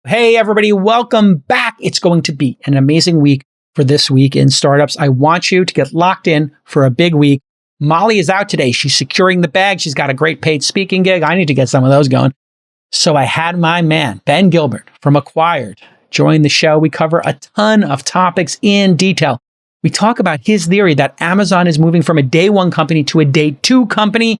Hey, everybody, welcome back. It's going to be an amazing week for This Week in Startups. I want you to get locked in for a big week. Molly is out today. She's securing the bag. She's got a great paid speaking gig. I need to get some of those going. So I had my man, Ben Gilbert from Acquired, join the show. We cover a ton of topics in detail. We talk about his theory that Amazon is moving from a day one company to a day two company.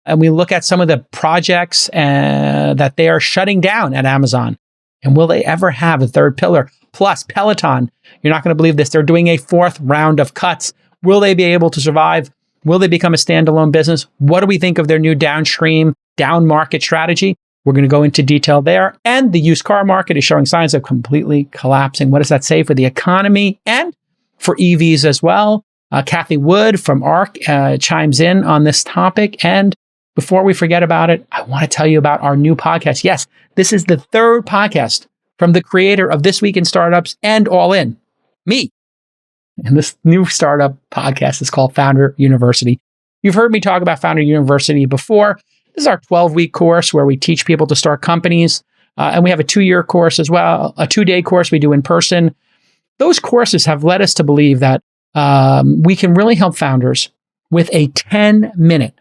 And we look at some of the projects that they are shutting down at Amazon. And will they ever have a third pillar? Plus, Peloton, you're not going to believe this. They're doing a fourth round of cuts. Will they be able to survive? Will they become a standalone business? What do we think of their new downstream, down market strategy? We're going to go into detail there. And the used car market is showing signs of completely collapsing. What does that say for the economy and for EVs as well? Kathy Wood from ARC chimes in on this topic. And before we forget about it, I want to tell you about our new podcast. Yes, this is the third podcast from the creator of This Week in Startups and All In, me. And this new startup podcast is called Founder University. You've heard me talk about Founder University before. This is our 12-week course where we teach people to start companies. And we have a 2-year course as well, a 2-day course we do in person. Those courses have led us to believe that we can really help founders with a 10-minute,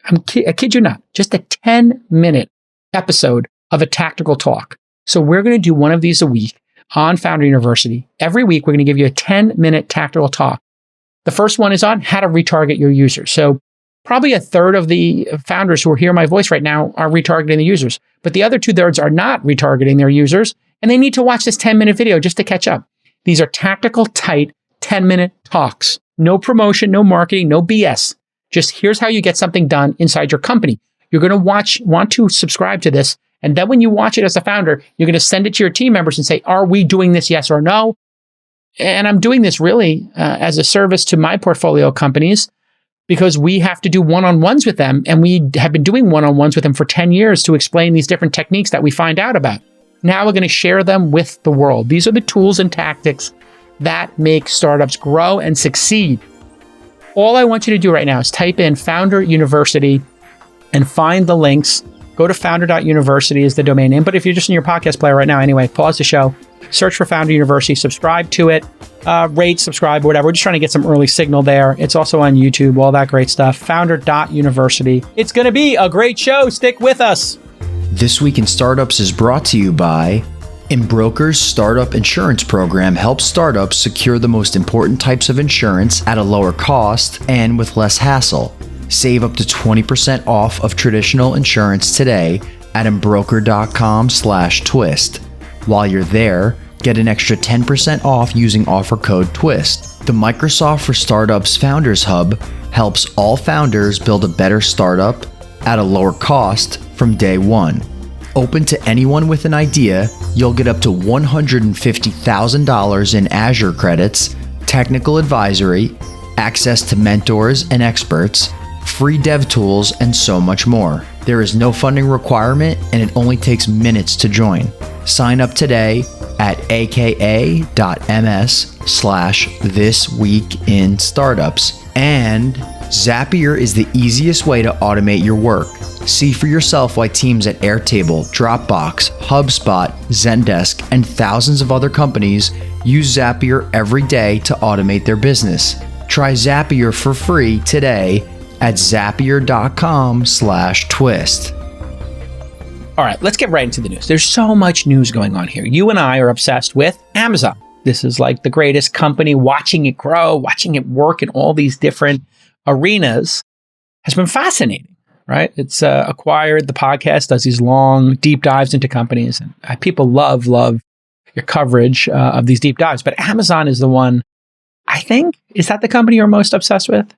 I kid you not, just a 10-minute episode of a tactical talk. So we're going to do one of these a week on Founder University. Every week, we're going to give you a 10-minute tactical talk. The first one is on how to retarget your users. So probably a third of the founders who are hearing my voice right now are retargeting the users, but the other 2/3 are not retargeting their users, and they need to watch this 10-minute video just to catch up. These are tactical, tight, 10-minute talks. No promotion, no marketing, no BS. Just here's how you get something done inside your company. You're going to want to subscribe to this. And then when you watch it as a founder, you're going to send it to your team members and say, are we doing this? Yes or no? And I'm doing this really as a service to my portfolio companies because we have to do one-on-ones with them. And we have been doing one-on-ones with them for 10 years to explain these different techniques that we find out about. Now we're going to share them with the world. These are the tools and tactics that make startups grow and succeed. All I want you to do right now is type in Founder University and find the links. Go to founder.university is the domain name. But if you're just in your podcast player right now, anyway, pause the show, search for Founder University, subscribe to it, rate, subscribe, whatever. We're just trying to get some early signal there. It's also on YouTube, all that great stuff. Founder.university. It's going to be a great show. Stick with us. This Week in Startups is brought to you by Embroker's Startup Insurance Program helps startups secure the most important types of insurance at a lower cost and with less hassle. Save up to 20% off of traditional insurance today at Embroker.com/twist. While you're there, get an extra 10% off using offer code TWIST. The Microsoft for Startups Founders Hub helps all founders build a better startup at a lower cost from day one. Open to anyone with an idea, you'll get up to $150,000 in Azure credits, technical advisory, access to mentors and experts, free dev tools, and so much more. There is no funding requirement, and it only takes minutes to join. Sign up today at aka.ms/thisweekinstartups. And Zapier is the easiest way to automate your work. See for yourself why teams at Airtable, Dropbox, HubSpot, Zendesk, and thousands of other companies use Zapier every day to automate their business. Try Zapier for free today at zapier.com/twist. All right, let's get right into the news. There's so much news going on here. You and I are obsessed with Amazon. This is like the greatest company. Watching it grow, watching it work in all these different arenas has been fascinating. Right? It's Acquired, the podcast, does these long, deep dives into companies. And people love your coverage of these deep dives. But Amazon is the one, I think, is that the company you're most obsessed with?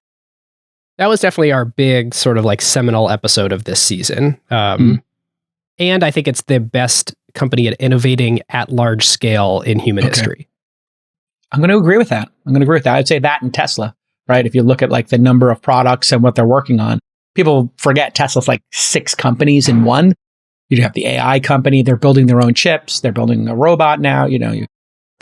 That was definitely our big sort of like seminal episode of this season. And I think it's the best company at innovating at large scale in human history. I'm going to agree with that. I'd say that and Tesla, right? If you look at like the number of products and what they're working on. People forget Tesla's like 6 companies in one. You have the AI company. They're building their own chips. They're building a robot now. The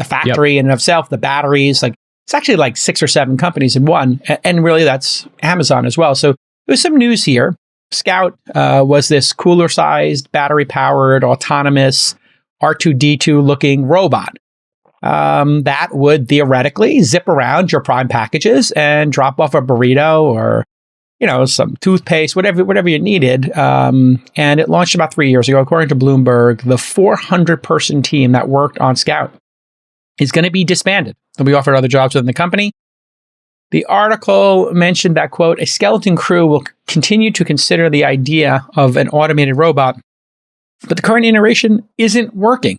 factory in and of itself, the batteries. Like it's actually like 6 or 7 companies in one. And really, that's Amazon as well. So there's some news here. Scout was this cooler-sized, battery-powered, autonomous R2D2 looking robot that would theoretically zip around your Prime packages and drop off a burrito or, some toothpaste, whatever you needed. And it launched about 3 years ago. According to Bloomberg, the 400-person team that worked on Scout is going to be disbanded. They'll be offered other jobs within the company. The article mentioned that, quote, a skeleton crew will continue to consider the idea of an automated robot, but the current iteration isn't working.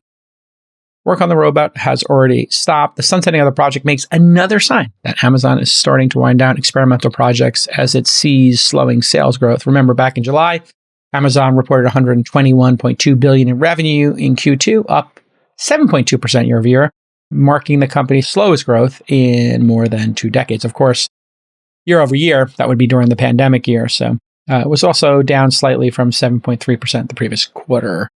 Work on the robot has already stopped. The sunsetting of the project makes another sign that Amazon is starting to wind down experimental projects as it sees slowing sales growth. Remember, back in July, Amazon reported $121.2 billion in revenue in Q2, up 7.2% year over year, marking the company's slowest growth in more than 2 decades. Of course, year over year, that would be during the pandemic year. So it was also down slightly from 7.3% the previous quarter.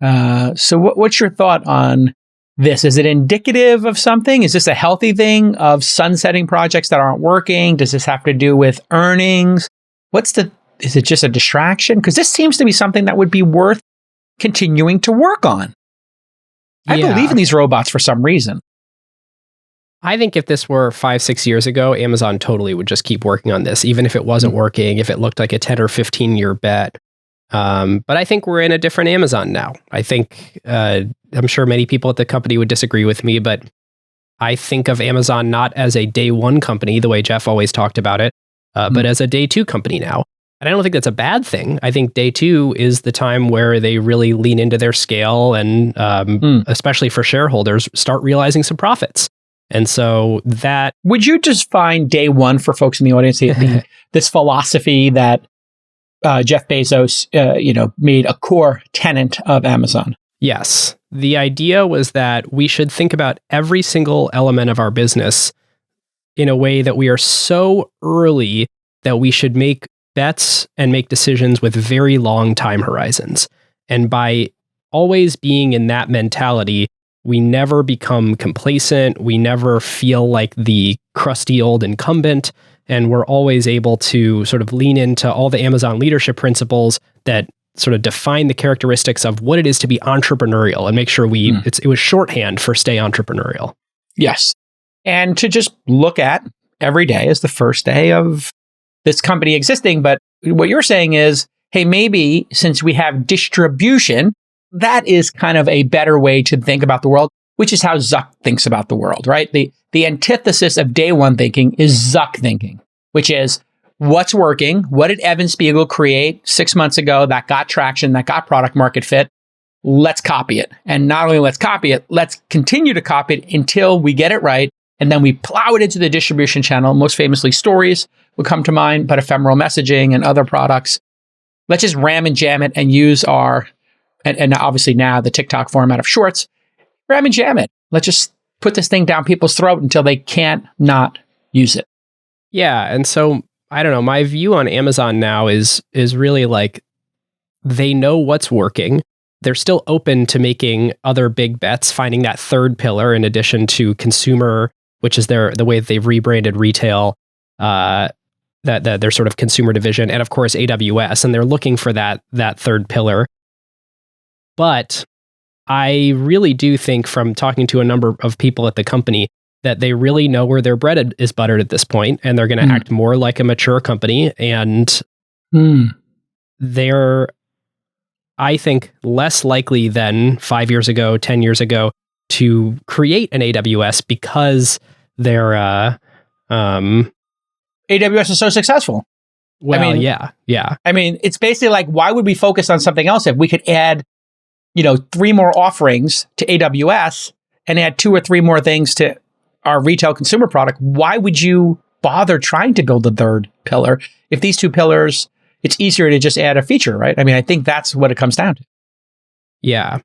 So what's your thought on this? Is it indicative of something? Is this a healthy thing of sunsetting projects that aren't working? Does this have to do with earnings? Is it just a distraction? Because this seems to be something that would be worth continuing to work on. I believe in these robots for some reason. I think if this were 5-6 years ago, Amazon totally would just keep working on this, even if it wasn't working, if it looked like a 10 or 15 year bet. But I think we're in a different Amazon now. I think, I'm sure many people at the company would disagree with me, but I think of Amazon not as a day one company, the way Jeff always talked about it, but as a day two company now. And I don't think that's a bad thing. I think day two is the time where they really lean into their scale and, especially for shareholders, start realizing some profits. And so that... Would you just find day one for folks in the audience, this philosophy that Jeff Bezos, made a core tenet of Amazon? Yes. The idea was that we should think about every single element of our business in a way that we are so early that we should make bets and make decisions with very long time horizons. And by always being in that mentality, we never become complacent. We never feel like the crusty old incumbent. And we're always able to sort of lean into all the Amazon leadership principles that sort of define the characteristics of what it is to be entrepreneurial and make sure it was shorthand for stay entrepreneurial. Yes. And to just look at every day as the first day of this company existing. But what you're saying is, hey, maybe since we have distribution, that is kind of a better way to think about the world, which is how Zuck thinks about the world, right? The antithesis of day one thinking is Zuck thinking, which is what's working. What did Evan Spiegel create 6 months ago that got traction, that got product market fit? Let's copy it. And not only let's copy it, let's continue to copy it until we get it right. And then we plow it into the distribution channel. Most famously, stories would come to mind, but ephemeral messaging and other products. Let's just ram and jam it and use and obviously now the TikTok format of shorts, ram and jam it. Let's just put this thing down people's throat until they can't not use it. Yeah. And so, I don't know, my view on Amazon now is really like, they know what's working. They're still open to making other big bets, finding that third pillar in addition to consumer, which is the way that they've rebranded retail, that their sort of consumer division, and of course AWS, and they're looking for that third pillar. But I really do think, from talking to a number of people at the company, that they really know where their bread is buttered at this point, and they're going to act more like a mature company, and they're, I think, less likely than 5 years ago, 10 years ago, to create an AWS because they're AWS is so successful. Well, I mean, yeah. I mean, it's basically like, why would we focus on something else if we could add, 3 more offerings to AWS and add 2 or 3 more things to our retail consumer product? Why would you bother trying to build a third pillar if these 2 pillars, it's easier to just add a feature, right? I mean, I think that's what it comes down to. Yeah.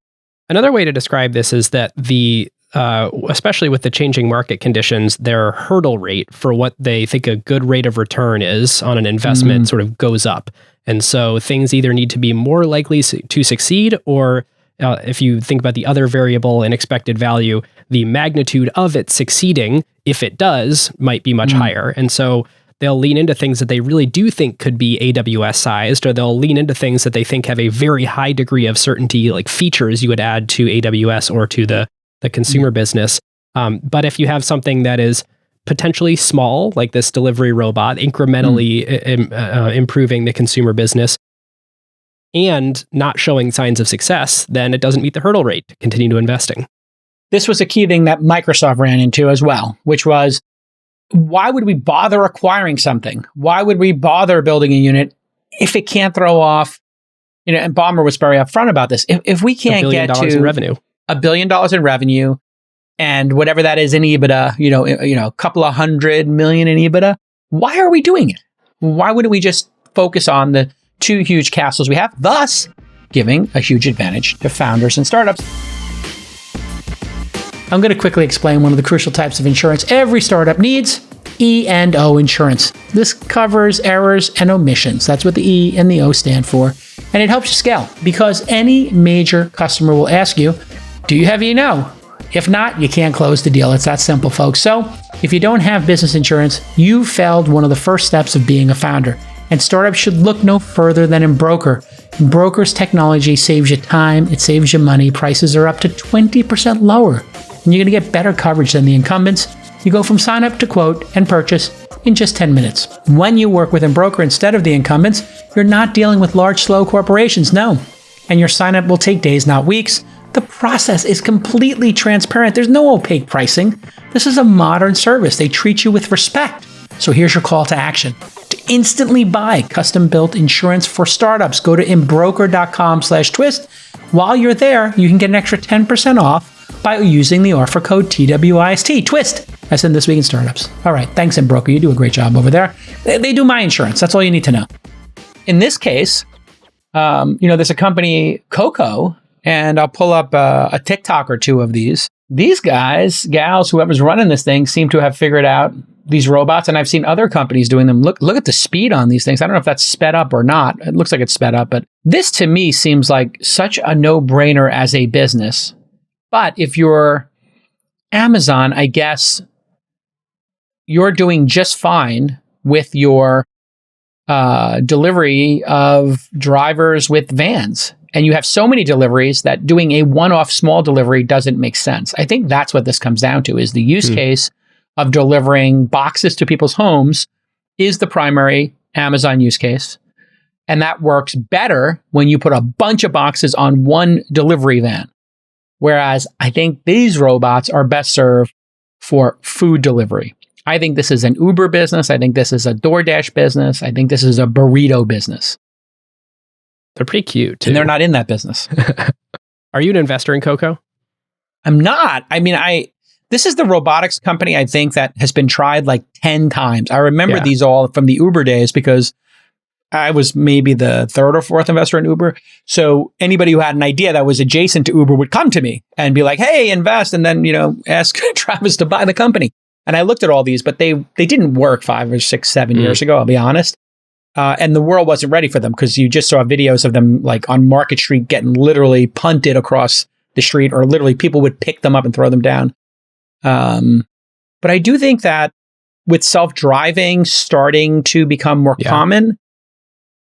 Another way to describe this is that especially with the changing market conditions, their hurdle rate for what they think a good rate of return is on an investment sort of goes up. And so things either need to be more likely to succeed, or if you think about the other variable in expected value, the magnitude of it succeeding, if it does, might be much higher. And so they'll lean into things that they really do think could be AWS sized, or they'll lean into things that they think have a very high degree of certainty, like features you would add to AWS or to the consumer business. But if you have something that is potentially small, like this delivery robot, incrementally improving the consumer business and not showing signs of success, then it doesn't meet the hurdle rate to continue to investing. This was a key thing that Microsoft ran into as well, which was, why would we bother acquiring something? Why would we bother building a unit if it can't throw off, and Ballmer was very upfront about this. If we can't get to $1 billion in revenue and whatever that is in EBITDA, a couple of $100 million in EBITDA, why are we doing it? Why wouldn't we just focus on the 2 huge castles we have, thus giving a huge advantage to founders and startups? I'm going to quickly explain one of the crucial types of insurance every startup needs: E&O insurance. This covers errors and omissions. That's what the E and the O stand for. And it helps you scale because any major customer will ask you, do you have E&O? If not, you can't close the deal. It's that simple, folks. So if you don't have business insurance, you failed one of the first steps of being a founder. And startups should look no further than Embroker. Embroker's technology saves you time. It saves you money. Prices are up to 20% lower. And you're going to get better coverage than the incumbents. You go from sign up to quote and purchase in just 10 minutes. When you work with Embroker instead of the incumbents, you're not dealing with large, slow corporations, no. And your sign up will take days, not weeks. The process is completely transparent. There's no opaque pricing. This is a modern service. They treat you with respect. So here's your call to action. To instantly buy custom-built insurance for startups, go to embroker.com/twist. While you're there, you can get an extra 10% off by using the offer code TWIST, TWIST, as in This Week in Startups. All right, thanks, Embroker. You do a great job over there. They do my insurance. That's all you need to know. In this case, there's a company, Coco, and I'll pull up a TikTok or 2 of these. These guys, gals, whoever's running this thing, seem to have figured out these robots, and I've seen other companies doing them. Look at the speed on these things. I don't know if that's sped up or not. It looks like it's sped up, but this to me seems like such a no-brainer as a business. But if you're Amazon, I guess you're doing just fine with your delivery of drivers with vans. And you have so many deliveries that doing a one-off small delivery doesn't make sense. I think that's what this comes down to, is the use case of delivering boxes to people's homes is the primary Amazon use case. And that works better when you put a bunch of boxes on one delivery van. Whereas I think these robots are best served for food delivery. I think this is an Uber business. I think this is a DoorDash business. I think this is a burrito business. They're pretty cute, too. And they're not in that business. Are you an investor in Coco? I'm not. I mean, this is the robotics company, I think, that has been tried like 10 times. I remember these all from the Uber days because I was maybe the 3rd or 4th investor in Uber. So anybody who had an idea that was adjacent to Uber would come to me and be like, hey, invest. And then, ask Travis to buy the company. And I looked at all these, but they didn't work 5 or 6, 7 years ago, I'll be honest. And the world wasn't ready for them because you just saw videos of them like on Market Street getting literally punted across the street, or literally people would pick them up and throw them down. But I do think that with self-driving starting to become more common,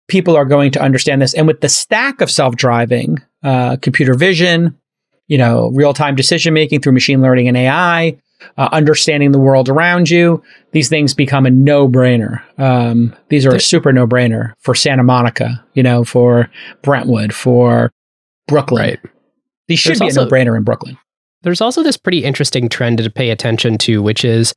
people are going to understand this. And with the stack of self-driving, computer vision, real-time decision-making through machine learning and AI, understanding the world around you, these things become a no-brainer. These are a super no-brainer for Santa Monica, for Brentwood, for Brooklyn. Right. These should be a no-brainer in Brooklyn. There's also this pretty interesting trend to pay attention to, which is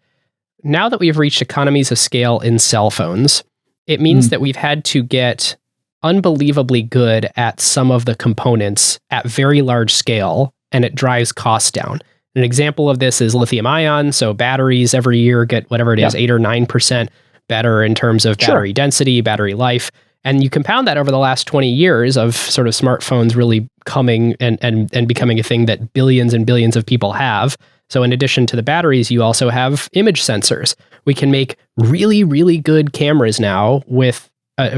now that we've reached economies of scale in cell phones, it means that we've had to get unbelievably good at some of the components at very large scale, and it drives costs down. An example of this is lithium ion. So batteries every year get whatever it is, 8 or 9% better in terms of battery density, battery life. And you compound that over the last 20 years of sort of smartphones really coming and becoming a thing that billions and billions of people have. So in addition to the batteries, you also have image sensors. We can make really, really good cameras now with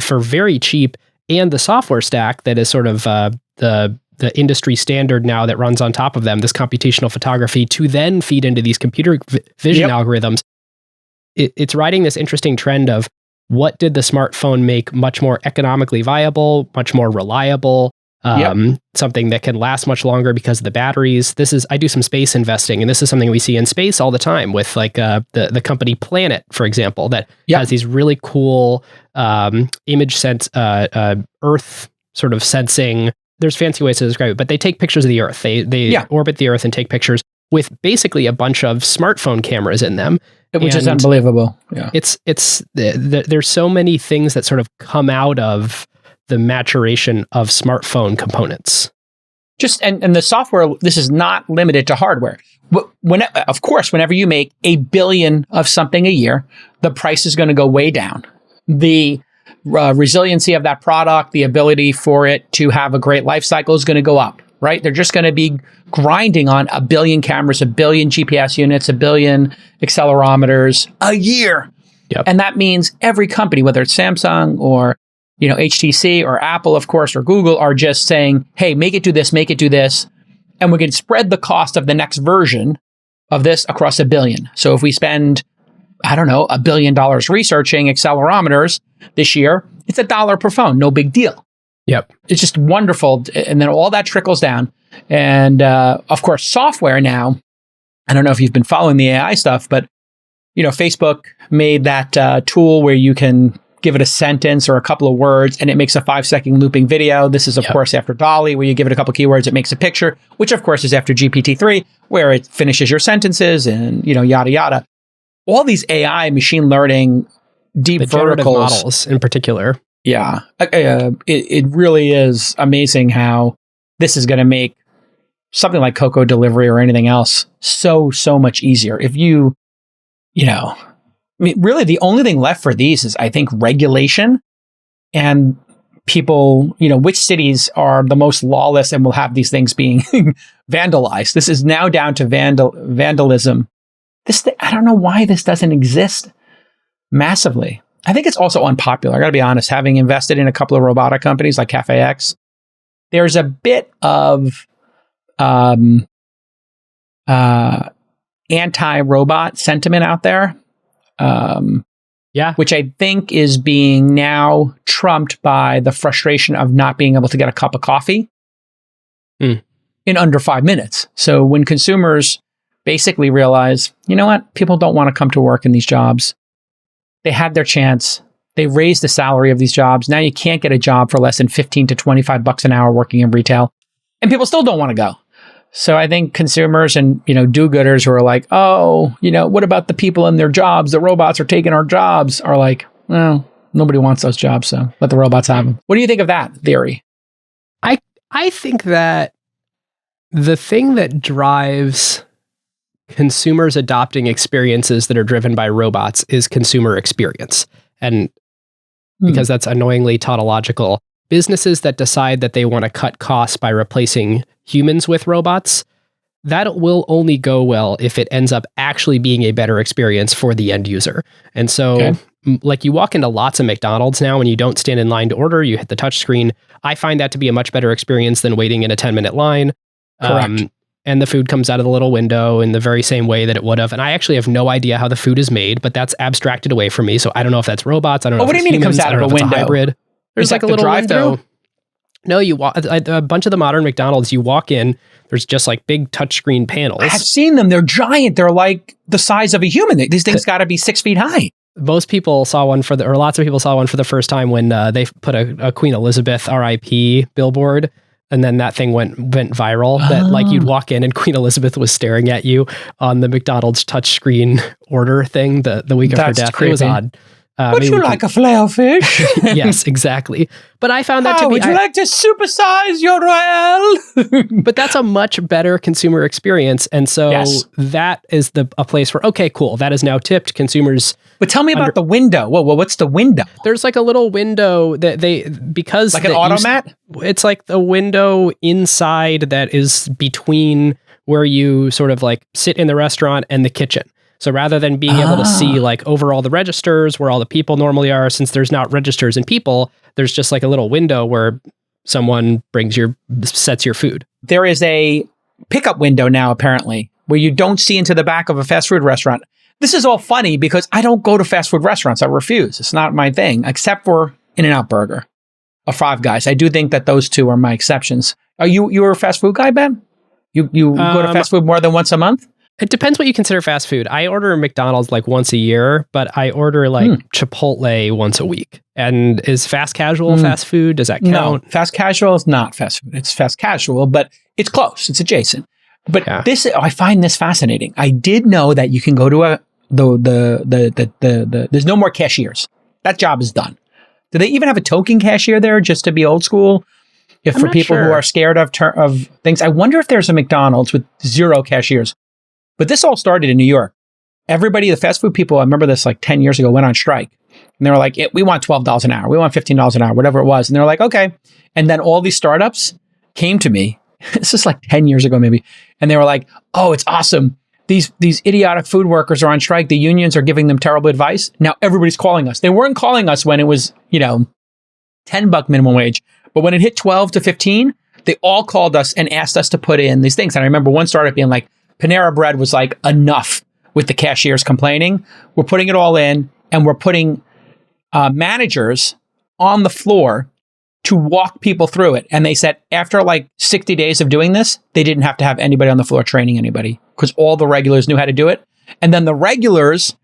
for very cheap, and the software stack that is sort of the industry standard now that runs on top of them, this computational photography, to then feed into these computer vision algorithms. it's riding this interesting trend of what did the smartphone make much more economically viable, much more reliable, something that can last much longer because of the batteries. I do some space investing, and this is something we see in space all the time with like the company Planet, for example, that has these really cool image Earth sort of sensing. There's fancy ways to describe it, but they take pictures of the Earth. They orbit the Earth and take pictures with basically a bunch of smartphone cameras in them. Which is unbelievable. Yeah. There's so many things that sort of come out of the maturation of smartphone components. And the software, this is not limited to hardware. Of course, whenever you make 1 billion of something a year, the price is going to go way down. The resiliency of that product, the ability for it to have a great life cycle is going to go up, right? They're just going to be grinding on 1 billion cameras, 1 billion GPS units, 1 billion accelerometers a year. Yep. And that means every company, whether it's Samsung or HTC or Apple, of course, or Google, are just saying, hey, make it do this, and we can spread the cost of the next version of this across 1 billion. So if we spend, $1 billion researching accelerometers this year, it's $1 per phone, no big deal. Yep. It's just wonderful. And then all that trickles down. And of course, software now, I don't know if you've been following the AI stuff, but Facebook made that tool where you can give it a sentence or a couple of words and it makes a 5-second looping video. This is, of course, after DALL-E, where you give it a couple keywords, it makes a picture, which, of course, is after GPT-3, where it finishes your sentences and, yada, yada. All these AI, machine learning, deep verticals. Models in particular. Yeah. It really is amazing how this is going to make something like Coco delivery or anything else so much easier. If really the only thing left for these is, I think, regulation and people, which cities are the most lawless and will have these things being vandalized. This is now down to vandalism. I don't know why this doesn't exist massively. I think it's also unpopular. I got to be honest, having invested in a couple of robotic companies like Cafe X, there's a bit of anti-robot sentiment out there. Which I think is being now trumped by the frustration of not being able to get a cup of coffee in under 5 minutes. So when consumers basically realize, what? People don't want to come to work in these jobs. They had their chance. They raised the salary of these jobs. Now you can't get a job for less than $15 to $25 an hour working in retail. And people still don't want to go. So I think consumers and, do-gooders who are like, what about the people in their jobs? The robots are taking our jobs, are like, well, nobody wants those jobs, so let the robots have them. What do you think of that theory? I think that the thing that drives consumers adopting experiences that are driven by robots is consumer experience. And because that's annoyingly tautological, businesses that decide that they want to cut costs by replacing humans with robots, that will only go well if it ends up actually being a better experience for the end user. And so, like, you walk into lots of McDonald's now and you don't stand in line to order, you hit the touch screen. I find that to be a much better experience than waiting in a 10-minute line. Correct. And the food comes out of the little window in the very same way that it would have. And I actually have no idea how the food is made, but that's abstracted away from me. So I don't know if that's robots. I don't know if it's humans. What do you mean it comes out of a window? Hybrid. There's like a little window. No, you walk a bunch of the modern McDonald's. You walk in, there's just like big touchscreen panels. I have seen them. They're giant. They're like the size of a human. These things got to be 6 feet high. Most people saw one lots of people saw one for the first time when they put a Queen Elizabeth RIP billboard, and then that thing went viral. That like you'd walk in and Queen Elizabeth was staring at you on the McDonald's touchscreen order thing the week of her death. Creepy. It was odd. Would you like a filet fish? Yes, exactly. But I found that to be... Would you like to supersize your Royale? But that's a much better consumer experience. And so that is a place where, okay, cool, that is now tipped consumers. But tell me about the window. What's the window? There's like a little window that because... Like an automat? It's like the window inside that is between where you sort of like sit in the restaurant and the kitchen. So rather than being able to see like over all the registers where all the people normally are, since there's not registers and people, there's just like a little window where someone sets your food. There is a pickup window now, apparently, where you don't see into the back of a fast food restaurant. this is all funny because I don't go to fast food restaurants. I refuse. It's not my thing, except for In-N-Out Burger or Five Guys. I do think that those two are my exceptions. Are you're a fast food guy, Ben? You go to fast food more than once a month? It depends what you consider fast food. I order McDonald's like once a year, but I order like Chipotle once a week. And is fast casual fast food? Does that count? No, fast casual is not fast food. It's fast casual, but it's close. It's adjacent. But I find this fascinating. I did know that you can go to there's no more cashiers. That job is done. Do they even have a token cashier there just to be old school? If for people who are scared of things, I wonder if there's a McDonald's with 0 cashiers. But this all started in New York. Everybody, the fast food people, I remember this like 10 years ago, went on strike. And they were like, we want $12 an hour. We want $15 an hour, whatever it was. And they were like, okay. And then all these startups came to me. This is like 10 years ago, maybe. And they were like, oh, it's awesome. These idiotic food workers are on strike. The unions are giving them terrible advice. Now everybody's calling us. They weren't calling us when it was, $10 minimum wage. But when it hit 12 to 15, they all called us and asked us to put in these things. And I remember one startup being like, Panera Bread was like, enough with the cashiers complaining. We're putting it all in, and we're putting managers on the floor to walk people through it. And they said after like 60 days of doing this, they didn't have to have anybody on the floor training anybody because all the regulars knew how to do it. And then the regulars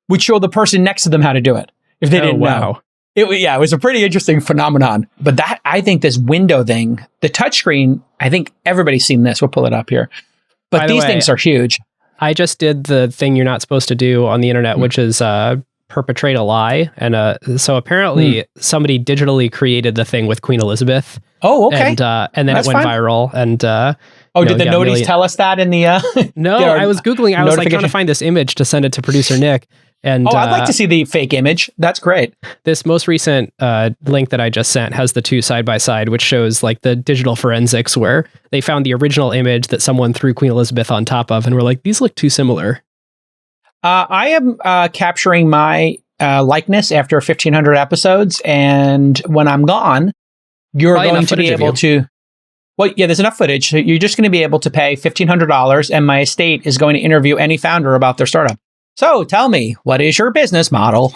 would show the person next to them how to do it if they didn't know. It was a pretty interesting phenomenon. But that, I think this window thing, the touchscreen, I think everybody's seen this. We'll pull it up here. But these things are huge. I just did the thing you're not supposed to do on the internet, which is perpetrate a lie. And so apparently somebody digitally created the thing with Queen Elizabeth. Oh, okay. And then it went viral. And did the noties tell us that in the... No, I was Googling. I was like trying to find this image to send it to producer Nick. And I'd like to see the fake image. That's great. This most recent link that I just sent has the two side by side, which shows like the digital forensics where they found the original image that someone threw Queen Elizabeth on top of, and were like, these look too similar. I am capturing my likeness after 1,500 episodes, and when I'm gone, you're going to be able to... Well, yeah, there's enough footage. So you're just going to be able to pay $1,500, and my estate is going to interview any founder about their startup. So tell me, what is your business model?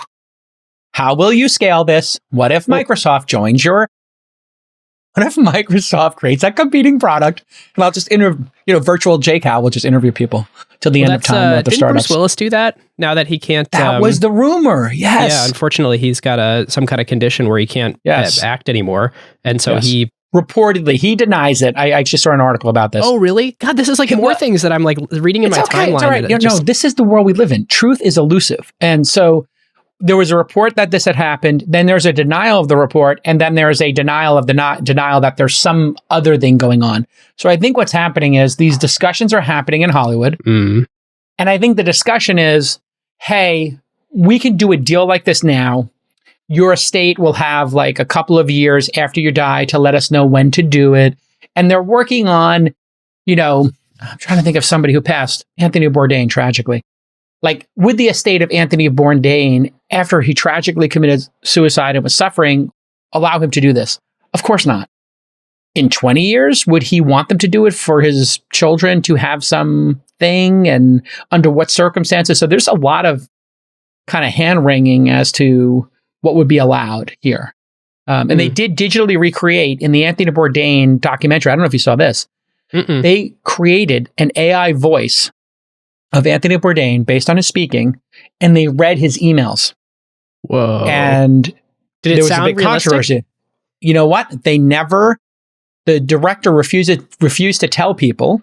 How will you scale this? What if Microsoft joins your... What if Microsoft creates a competing product? And I'll just virtual JCal will just interview people till the end of time about their startups. Didn't Bruce Willis do that? Now that he can't... That was the rumor, yes. Yeah, unfortunately, he's got some kind of condition where he can't act anymore. And so he... Reportedly, he denies it. I actually saw an article about this. Oh, really? God, this is like more things that I'm like reading in my timeline. It's all right. No, this is the world we live in. Truth is elusive. And so there was a report that this had happened. Then there's a denial of the report. And then there's a denial of the denial that there's some other thing going on. So I think what's happening is these discussions are happening in Hollywood. And I think the discussion is, hey, we can do a deal like this now. Your estate will have like a couple of years after you die to let us know when to do it. And they're working on, I'm trying to think of somebody who passed, Anthony Bourdain, tragically. Like, would the estate of Anthony Bourdain, after he tragically committed suicide and was suffering, allow him to do this? Of course not. In 20 years, would he want them to do it for his children to have something, and under what circumstances? So there's a lot of kind of hand-wringing as to what would be allowed here. And they did digitally recreate in the Anthony Bourdain documentary. I don't know if you saw this. They created an AI voice of Anthony Bourdain based on his speaking, and they read his emails. Whoa. And did it sound realistic? Controversy. You know what? The director refused to tell people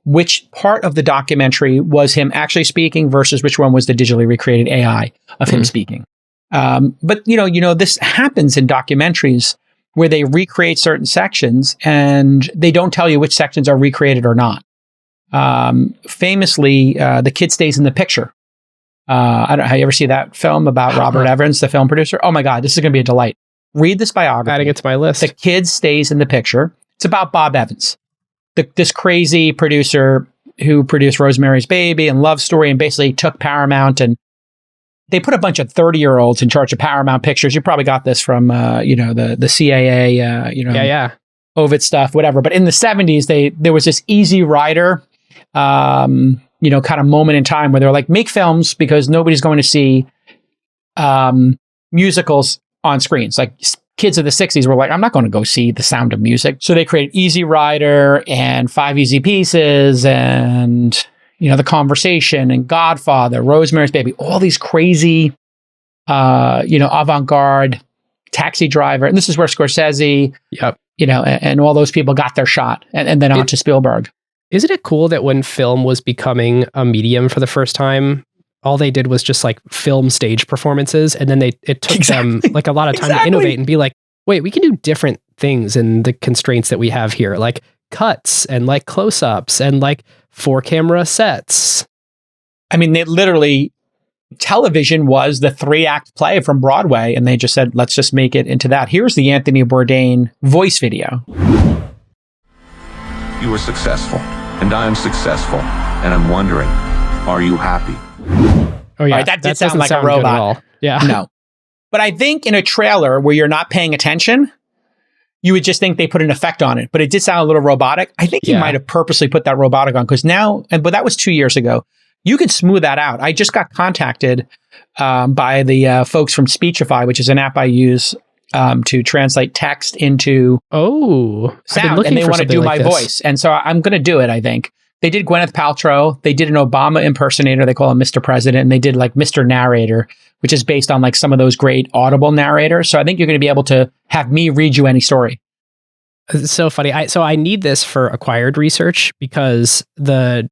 which part of the documentary was him actually speaking versus which one was the digitally recreated AI of him speaking. But this happens in documentaries where they recreate certain sections and they don't tell you which sections are recreated or not. Famously, The Kid Stays in the Picture. I don't know, have you ever seen that film about Robert Evans, the film producer? Oh my God, this is going to be a delight. Read this biography. Adding it to my list. The Kid Stays in the Picture. It's about Bob Evans, this crazy producer who produced Rosemary's Baby and Love Story, and basically took Paramount, and they put a bunch of 30-year-olds in charge of Paramount Pictures. You probably got this from, the CAA, Ovid stuff, whatever. But in the 70s, there was this Easy Rider kind of moment in time where they're like, make films because nobody's going to see musicals on screens. Like kids of the 60s were like, I'm not going to go see The Sound of Music. So they created Easy Rider and Five Easy Pieces and, The Conversation and Godfather, Rosemary's Baby, all these crazy, avant-garde, Taxi Driver. And this is where Scorsese, and all those people got their shot and then on to Spielberg. Isn't it cool that when film was becoming a medium for the first time, all they did was just like film stage performances, and then it took them like a lot of time to innovate and be like, wait, we can do different things in the constraints that we have here, like cuts and like close-ups and like 4-camera sets. I mean, they literally, television was the 3-act play from Broadway, and they just said, let's just make it into that. Here's the Anthony Bourdain voice video. You were successful, and I am successful, and I'm wondering, are you happy? Oh yeah, right, that did sound like a robot. Yeah. No. But I think in a trailer where you're not paying attention, you would just think they put an effect on it. But it did sound a little robotic. I think he might have purposely put that robotic on because now, but that was 2 years ago. You could smooth that out. I just got contacted by the folks from Speechify, which is an app I use to translate text into sound, and they want to do my voice. And so I'm going to do it, I think. They did Gwyneth Paltrow. They did an Obama impersonator. They call him Mr. President. And they did like Mr. Narrator, which is based on like some of those great Audible narrators. So I think you're going to be able to have me read you any story. It's so funny. I need this for acquired research because the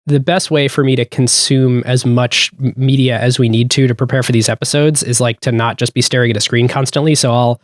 best way for me to consume as much media as we need to prepare for these episodes is like to not just be staring at a screen constantly. So I'll,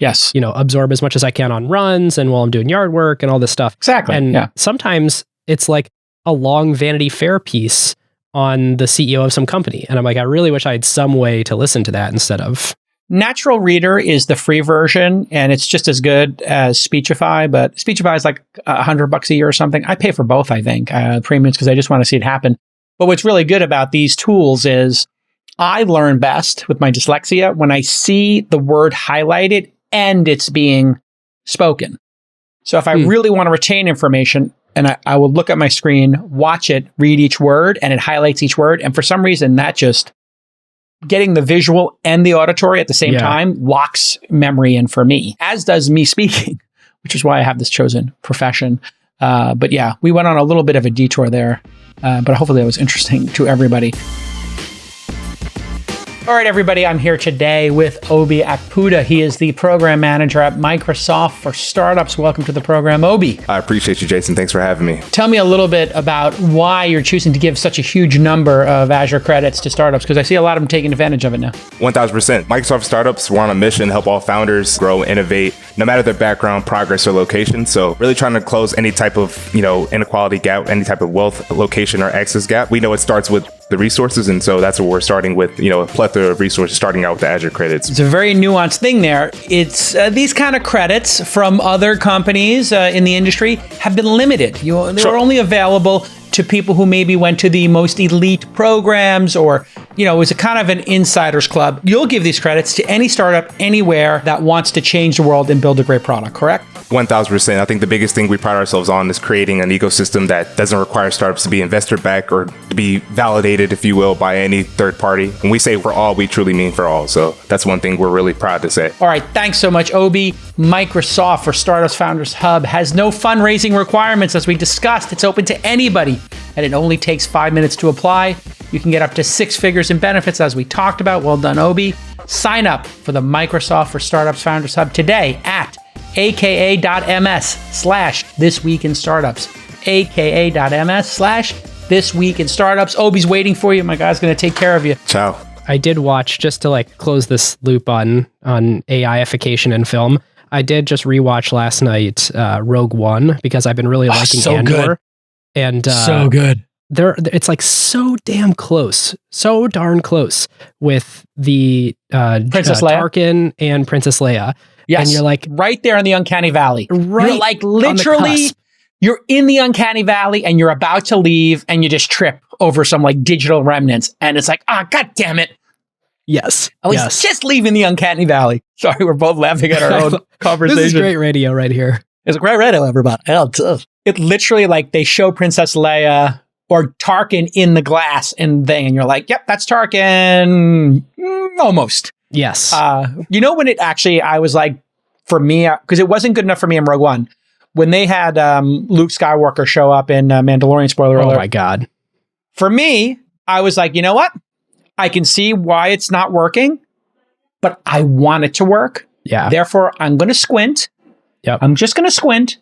absorb as much as I can on runs and while I'm doing yard work and all this stuff. Exactly. And sometimes it's like a long Vanity Fair piece on the CEO of some company. And I'm like, I really wish I had some way to listen to that instead of. Natural Reader is the free version, and it's just as good as Speechify, but Speechify is like $100 a year or something. I pay for both, I think, premiums, because I just want to see it happen. But what's really good about these tools is I learn best with my dyslexia when I see the word highlighted and it's being spoken. So if I really want to retain information, and I will look at my screen, watch it, read each word, and it highlights each word. And for some reason, that just getting the visual and the auditory at the same time locks memory in for me, as does me speaking, which is why I have this chosen profession. But yeah, we went on a little bit of a detour there, but hopefully that was interesting to everybody. All right, everybody, I'm here today with Obi Akpuda. He is the program manager at Microsoft for Startups. Welcome to the program, Obi. I appreciate you, Jason. Thanks for having me. Tell me a little bit about why you're choosing to give such a huge number of Azure credits to startups, because I see a lot of them taking advantage of it now. 1,000%. Microsoft Startups, we're on a mission to help all founders grow, innovate, no matter their background, progress, or location. So really trying to close any type of, inequality gap, any type of wealth, location, or access gap. We know it starts with the resources, and so that's what we're starting with, a plethora of resources, starting out with the Azure credits. It's a very nuanced thing there. It's these kind of credits from other companies in the industry have been limited. They're only available to people who maybe went to the most elite programs, or, it was a kind of an insider's club. You'll give these credits to any startup anywhere that wants to change the world and build a great product, correct? 1,000%. I think the biggest thing we pride ourselves on is creating an ecosystem that doesn't require startups to be investor backed or to be validated, if you will, by any third party. When we say for all, we truly mean for all. So that's one thing we're really proud to say. All right. Thanks so much, Obi. Microsoft for Startups Founders Hub has no fundraising requirements, as we discussed. It's open to anybody, and it only takes 5 minutes to apply. You can get up to 6 figures in benefits, as we talked about. Well done, Obi. Sign up for the Microsoft for Startups Founders Hub today at aka.ms/thisweekinstartups. aka.ms/thisweekinstartups. Obi's waiting for you. My guy's going to take care of you. Ciao. I did watch, just to close this loop on AIification in film, I did just rewatch last night Rogue One, because I've been really liking Andor. Good. And so good. It's so damn close, so darn close with the Princess Leia, Tarkin and Princess Leia. Yes, and you're right there in the Uncanny Valley. Right, you're literally, you're in the Uncanny Valley, and you're about to leave, and you just trip over some digital remnants, and it's God damn it! Yes, I was just leaving the Uncanny Valley. Sorry, we're both laughing at our own conversation. This is great radio right here. It's great radio, everybody. It literally, they show Princess Leia or Tarkin in the glass and thing. And you're like, yep, that's Tarkin. Almost. Yes. When it actually, I was like, for me, because it wasn't good enough for me in Rogue One. When they had Luke Skywalker show up in Mandalorian, spoiler alert. Oh my God. For me, I was like, you know what? I can see why it's not working, but I want it to work. Yeah. Therefore, I'm going to squint. Yep. I'm just going to squint.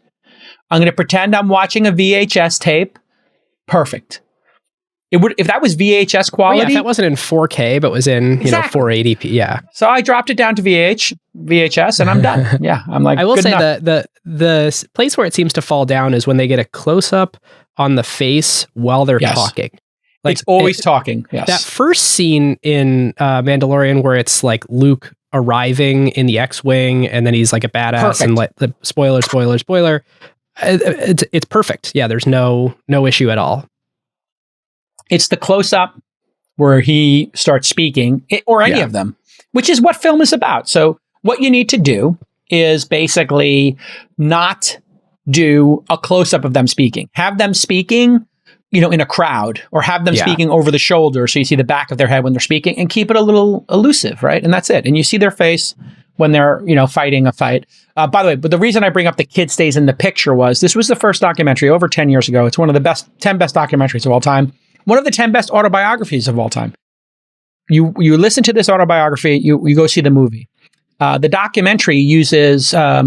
I'm going to pretend I'm watching a VHS tape. Perfect. It would, if that was VHS quality. Well, yeah, if that wasn't in 4K, but was in, Exactly. 480p. Yeah. So I dropped it down to VHS and I'm done. Yeah. I'm like, I will good say enough. the place where it seems to fall down is when they get a close up on the face while they're Yes. talking. It's always talking. Yes. That first scene in Mandalorian where it's like Luke arriving in the X-Wing and then he's like a badass Perfect. and like the spoiler. It's perfect. Yeah. There's no issue at all. It's the close-up where he starts speaking, or any of them, which is what film is about. So what you need to do is basically not do a close-up of them speaking. Have them speaking, in a crowd, or have them speaking over the shoulder so you see the back of their head when they're speaking, and keep it a little elusive, right? And that's it. And you see their face when they're, fighting a fight. By the way, but the reason I bring up the kid stays in the picture was this was the first documentary over 10 years ago. It's one of the 10 best documentaries of all time. One of the 10 best autobiographies of all time. You listen to this autobiography, you go see the movie. The documentary uses, I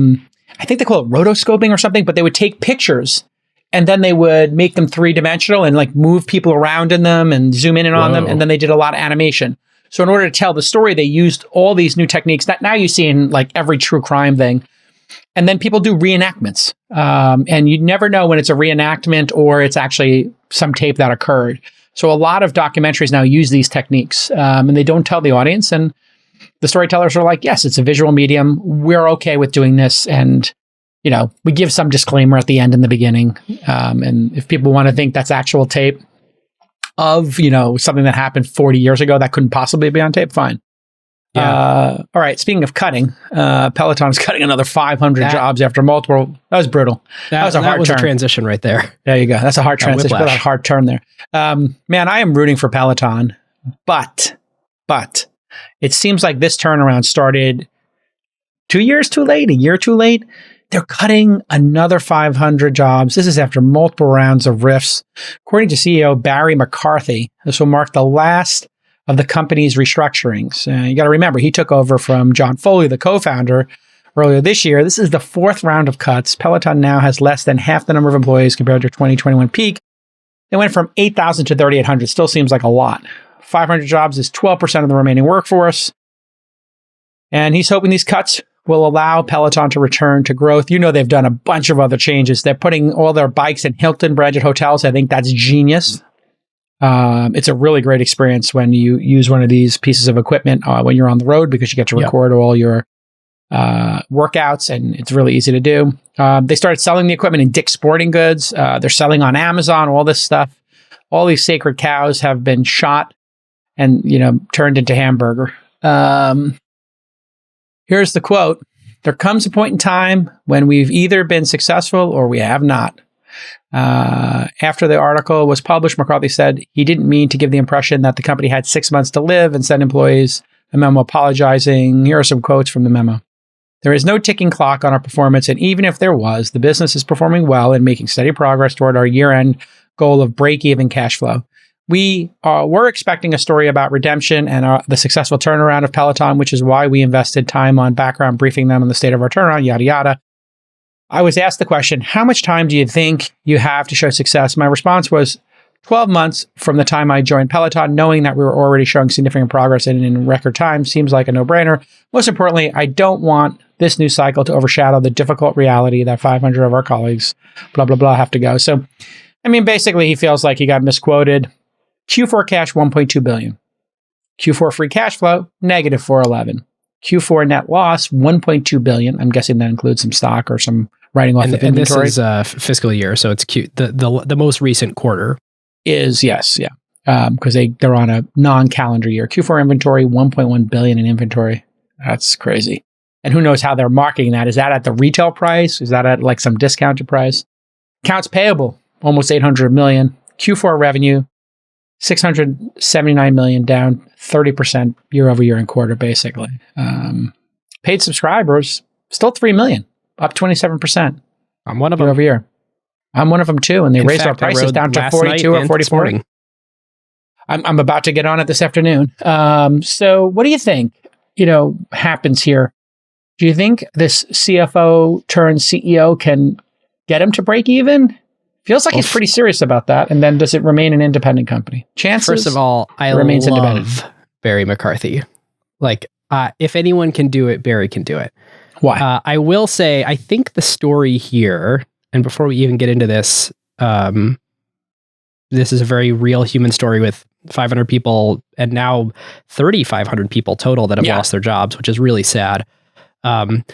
think they call it rotoscoping or something, but they would take pictures and then they would make them 3-dimensional and like move people around in them and zoom in and on them. And then they did a lot of animation. So in order to tell the story, they used all these new techniques that now you see in like every true crime thing. And then people do reenactments. And you never know when it's a reenactment or it's actually some tape that occurred. So a lot of documentaries now use these techniques and they don't tell the audience. And the storytellers are like, yes, it's a visual medium. We're okay with doing this. And, we give some disclaimer at the end and the beginning. And if people want to think that's actual tape of, something that happened 40 years ago that couldn't possibly be on tape, fine. Yeah. All right. Speaking of cutting, Peloton is cutting another 500 jobs after multiple. That was brutal. That was a hard turn. A transition right there. There you go. That's a hard transition. That hard turn there. Man, I am rooting for Peloton, but it seems like this turnaround started 2 years too late, a year too late. They're cutting another 500 jobs. This is after multiple rounds of rifts. According to CEO Barry McCarthy, this will mark the last of the company's restructurings. You got to remember, he took over from John Foley, the co-founder, earlier this year. This is the fourth round of cuts. Peloton now has less than half the number of employees compared to 2021 peak. They went from 8,000 to 3,800. Still seems like a lot. 500 jobs is 12% of the remaining workforce. And he's hoping these cuts will allow Peloton to return to growth. They've done a bunch of other changes. They're putting all their bikes in Hilton-branded hotels. I think that's genius. It's a really great experience when you use one of these pieces of equipment when you're on the road because you get to record all your workouts and it's really easy to do. They started selling the equipment in Dick's Sporting Goods. They're selling on Amazon, all this stuff. All these sacred cows have been shot and, turned into hamburger. Here's the quote. There comes a point in time when we've either been successful or we have not. After the article was published, McCarthy said he didn't mean to give the impression that the company had 6 months to live and sent employees a memo apologizing. Here are some quotes from the memo. There is no ticking clock on our performance, and even if there was, the business is performing well and making steady progress toward our year-end goal of break-even cash flow. We were expecting a story about redemption and the successful turnaround of Peloton, which is why we invested time on background briefing them on the state of our turnaround, yada, yada. I was asked the question, how much time do you think you have to show success? My response was 12 months from the time I joined Peloton, knowing that we were already showing significant progress and in record time seems like a no-brainer. Most importantly, I don't want this new cycle to overshadow the difficult reality that 500 of our colleagues, blah, blah, blah, have to go. So, basically he feels like he got misquoted. Q4 cash, $1.2 billion. Q4 free cash flow, negative $411. Q4 net loss, $1.2 billion. I'm guessing that includes some stock or some writing off of inventory. And this is fiscal year, so it's the most recent quarter. Is, yes, yeah. Because they're on a non-calendar year. Q4 inventory, $1.1 billion in inventory. That's crazy. And who knows how they're marketing that? Is that at the retail price? Is that at like some discounted price? Accounts payable, almost $800 million. Q4 revenue, $679 million, down 30% year over year in quarter, basically. Paid subscribers, still 3 million, up 27%. I'm one of year them. over year. I'm one of them too. And they raised our prices down to 42 or 44. I'm about to get on it this afternoon. So what do you think, happens here? Do you think this CFO turned CEO can get him to break even? Feels like he's pretty serious about that. And then does it remain an independent company? Chances. First of all, I love Barry McCarthy. Like, if anyone can do it, Barry can do it. Why? I will say, I think the story here, and before we even get into this, this is a very real human story with 500 people and now 3,500 people total that have lost their jobs, which is really sad. To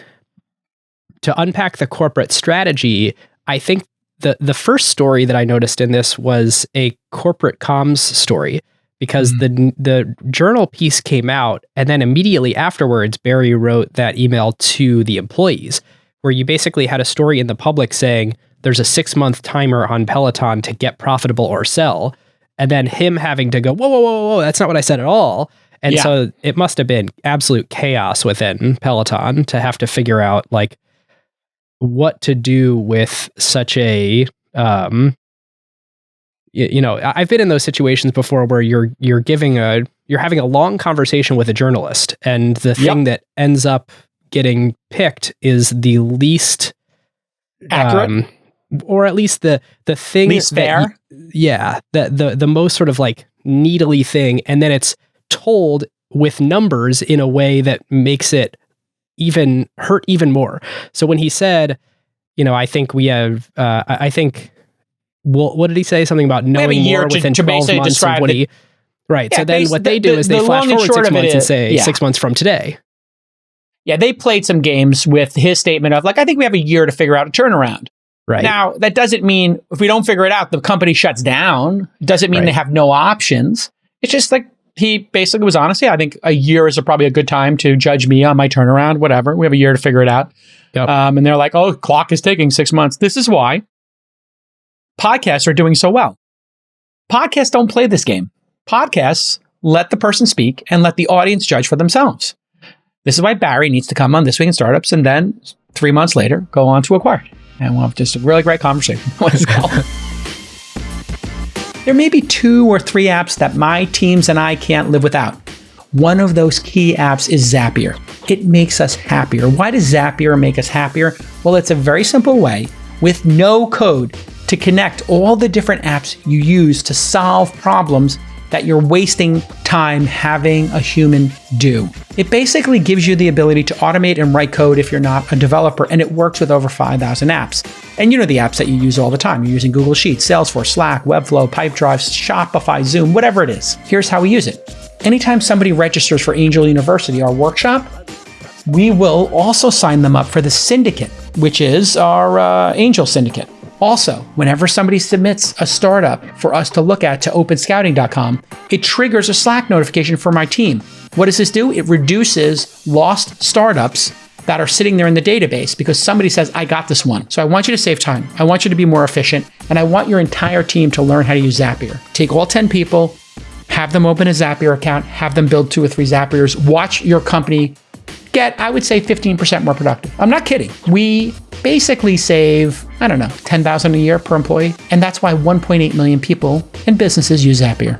unpack the corporate strategy, I think the first story that I noticed in this was a corporate comms story, because the journal piece came out, and then immediately afterwards, Barry wrote that email to the employees, where you basically had a story in the public saying there's a 6-month timer on Peloton to get profitable or sell, and then him having to go, whoa, that's not what I said at all. And so it must have been absolute chaos within Peloton to have to figure out like what to do with such a, I've been in those situations before where you're having a long conversation with a journalist, and the thing that ends up getting picked is the least accurate, or at least the thing least fair. The most sort of like needly thing, and then it's told with numbers in a way that makes it hurt even more. So when he said, I think we have, what did he say? Something about knowing more within 12 months of when right. So then what they do is they flash forward 6 months and say 6 months from today. Yeah, they played some games with his statement of like, I think we have a year to figure out a turnaround. Right. Now, that doesn't mean if we don't figure it out, the company shuts down. It doesn't mean they have no options. It's just like, he basically was honest. Yeah, I think a year is probably a good time to judge me on my turnaround, whatever. We have a year to figure it out. Yep. And they're like, oh, clock is ticking 6 months. This is why podcasts are doing so well. Podcasts don't play this game. Podcasts let the person speak and let the audience judge for themselves. This is why Barry needs to come on This Week in Startups and then 3 months later, go on to Acquired. And we'll have just a really great conversation. Let's go. There may be 2 or 3 apps that my teams and I can't live without. One of those key apps is Zapier. It makes us happier. Why does Zapier make us happier? Well, it's a very simple way with no code to connect all the different apps you use to solve problems that you're wasting time having a human do. It basically gives you the ability to automate and write code if you're not a developer, and it works with over 5,000 apps. And you know the apps that you use all the time. You're using Google Sheets, Salesforce, Slack, Webflow, Pipedrive, Shopify, Zoom, whatever it is. Here's how we use it. Anytime somebody registers for Angel University, our workshop, we will also sign them up for the syndicate, which is our Angel Syndicate. Also, whenever somebody submits a startup for us to look at to openscouting.com, it triggers a Slack notification for my team. What does this do? It reduces lost startups that are sitting there in the database because somebody says, I got this one. So I want you to save time. I want you to be more efficient. And I want your entire team to learn how to use Zapier. Take all 10 people, have them open a Zapier account, have them build 2 or 3 Zapiers, watch your company get, I would say, 15% more productive. I'm not kidding. We basically save, $10,000 a year per employee. And that's why 1.8 million people and businesses use Zapier.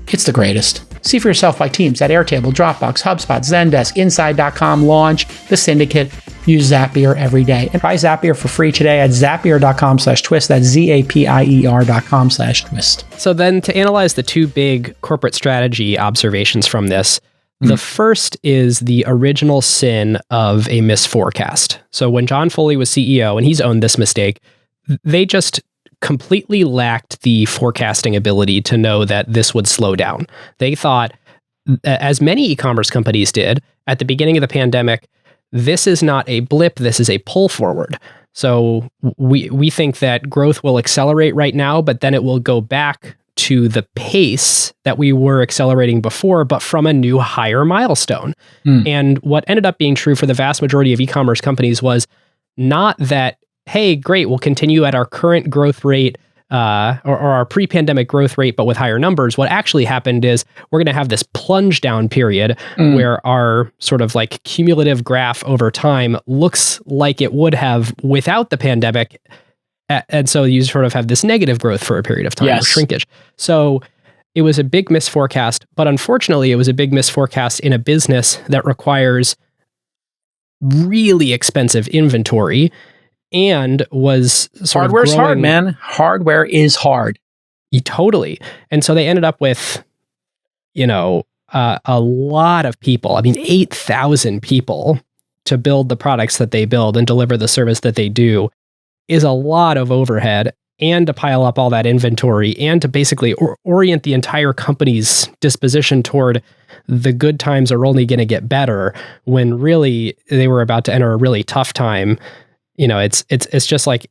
It's the greatest. See for yourself by teams at Airtable, Dropbox, HubSpot, Zendesk, Inside.com, Launch, the Syndicate. Use Zapier every day. And try Zapier for free today at zapier.com/twist. That's zapier.com/twist. So then to analyze the 2 big corporate strategy observations from this, the first is the original sin of a misforecast. So when John Foley was CEO, and he's owned this mistake, they just completely lacked the forecasting ability to know that this would slow down. They thought, as many e-commerce companies did at the beginning of the pandemic, this is not a blip, this is a pull forward. So we think that growth will accelerate right now, but then it will go back to the pace that we were accelerating before, but from a new higher milestone. And what ended up being true for the vast majority of e-commerce companies was not that, hey, great, we'll continue at our current growth rate or our pre-pandemic growth rate, but with higher numbers. What actually happened is we're going to have this plunge down period where our sort of like cumulative graph over time looks like it would have without the pandemic. And so you sort of have this negative growth for a period of time, or shrinkage. So it was a big misforecast, but unfortunately it was a big misforecast in a business that requires really expensive inventory and was sort Hardware's of growing. hard, man. Hardware is hard. Totally. And so they ended up with, a lot of people. I mean, 8,000 people to build the products that they build and deliver the service that they do is a lot of overhead, and to pile up all that inventory and to basically orient the entire company's disposition toward the good times are only going to get better when really they were about to enter a really tough time. It's just like,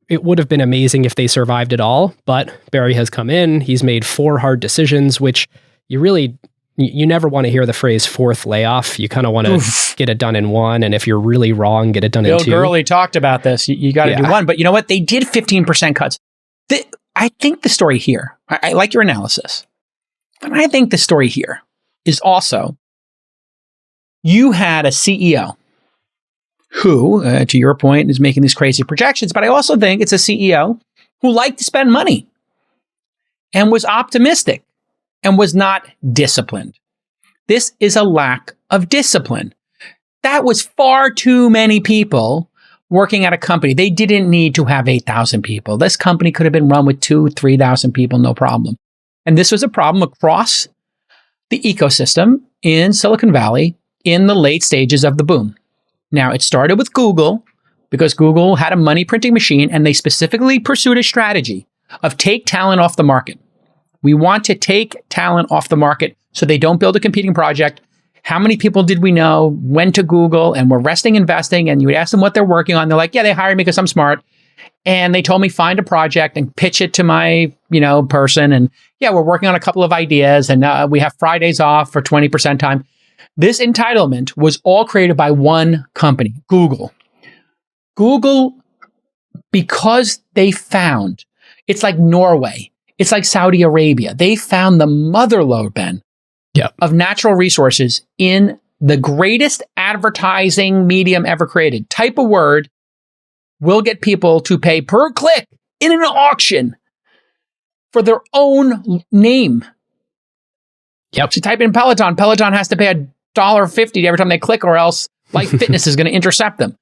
it would have been amazing if they survived it all, but Barry has come in, he's made 4 hard decisions, which you never want to hear the phrase fourth layoff. You kind of want to get it done in 1. And if you're really wrong, get it done in 2. Bill Gurley talked about this. You got to do 1. But you know what? They did 15% cuts. I think the story here, I like your analysis, but I think the story here is also, you had a CEO who, to your point, is making these crazy projections. But I also think it's a CEO who liked to spend money and was optimistic and was not disciplined. This is a lack of discipline. That was far too many people working at a company. They didn't need to have 8,000 people. This company could have been run with 2,000, 3,000 people, no problem. And this was a problem across the ecosystem in Silicon Valley in the late stages of the boom. Now, it started with Google because Google had a money printing machine, and they specifically pursued a strategy of take talent off the market. We want to take talent off the market so they don't build a competing project. How many people did we know went to Google and were resting investing, and you would ask them what they're working on? They're like, yeah, they hired me because I'm smart. And they told me find a project and pitch it to my, person. And yeah, we're working on a couple of ideas, and we have Fridays off for 20% time. This entitlement was all created by one company, Google. Google, because they found, it's like Norway. It's like Saudi Arabia. They found the mother lode, Ben, of natural resources in the greatest advertising medium ever created. Type a word, will get people to pay per click in an auction for their own name. Yep. So type in Peloton. Peloton has to pay $1.50 every time they click, or else Life Fitness is going to intercept them.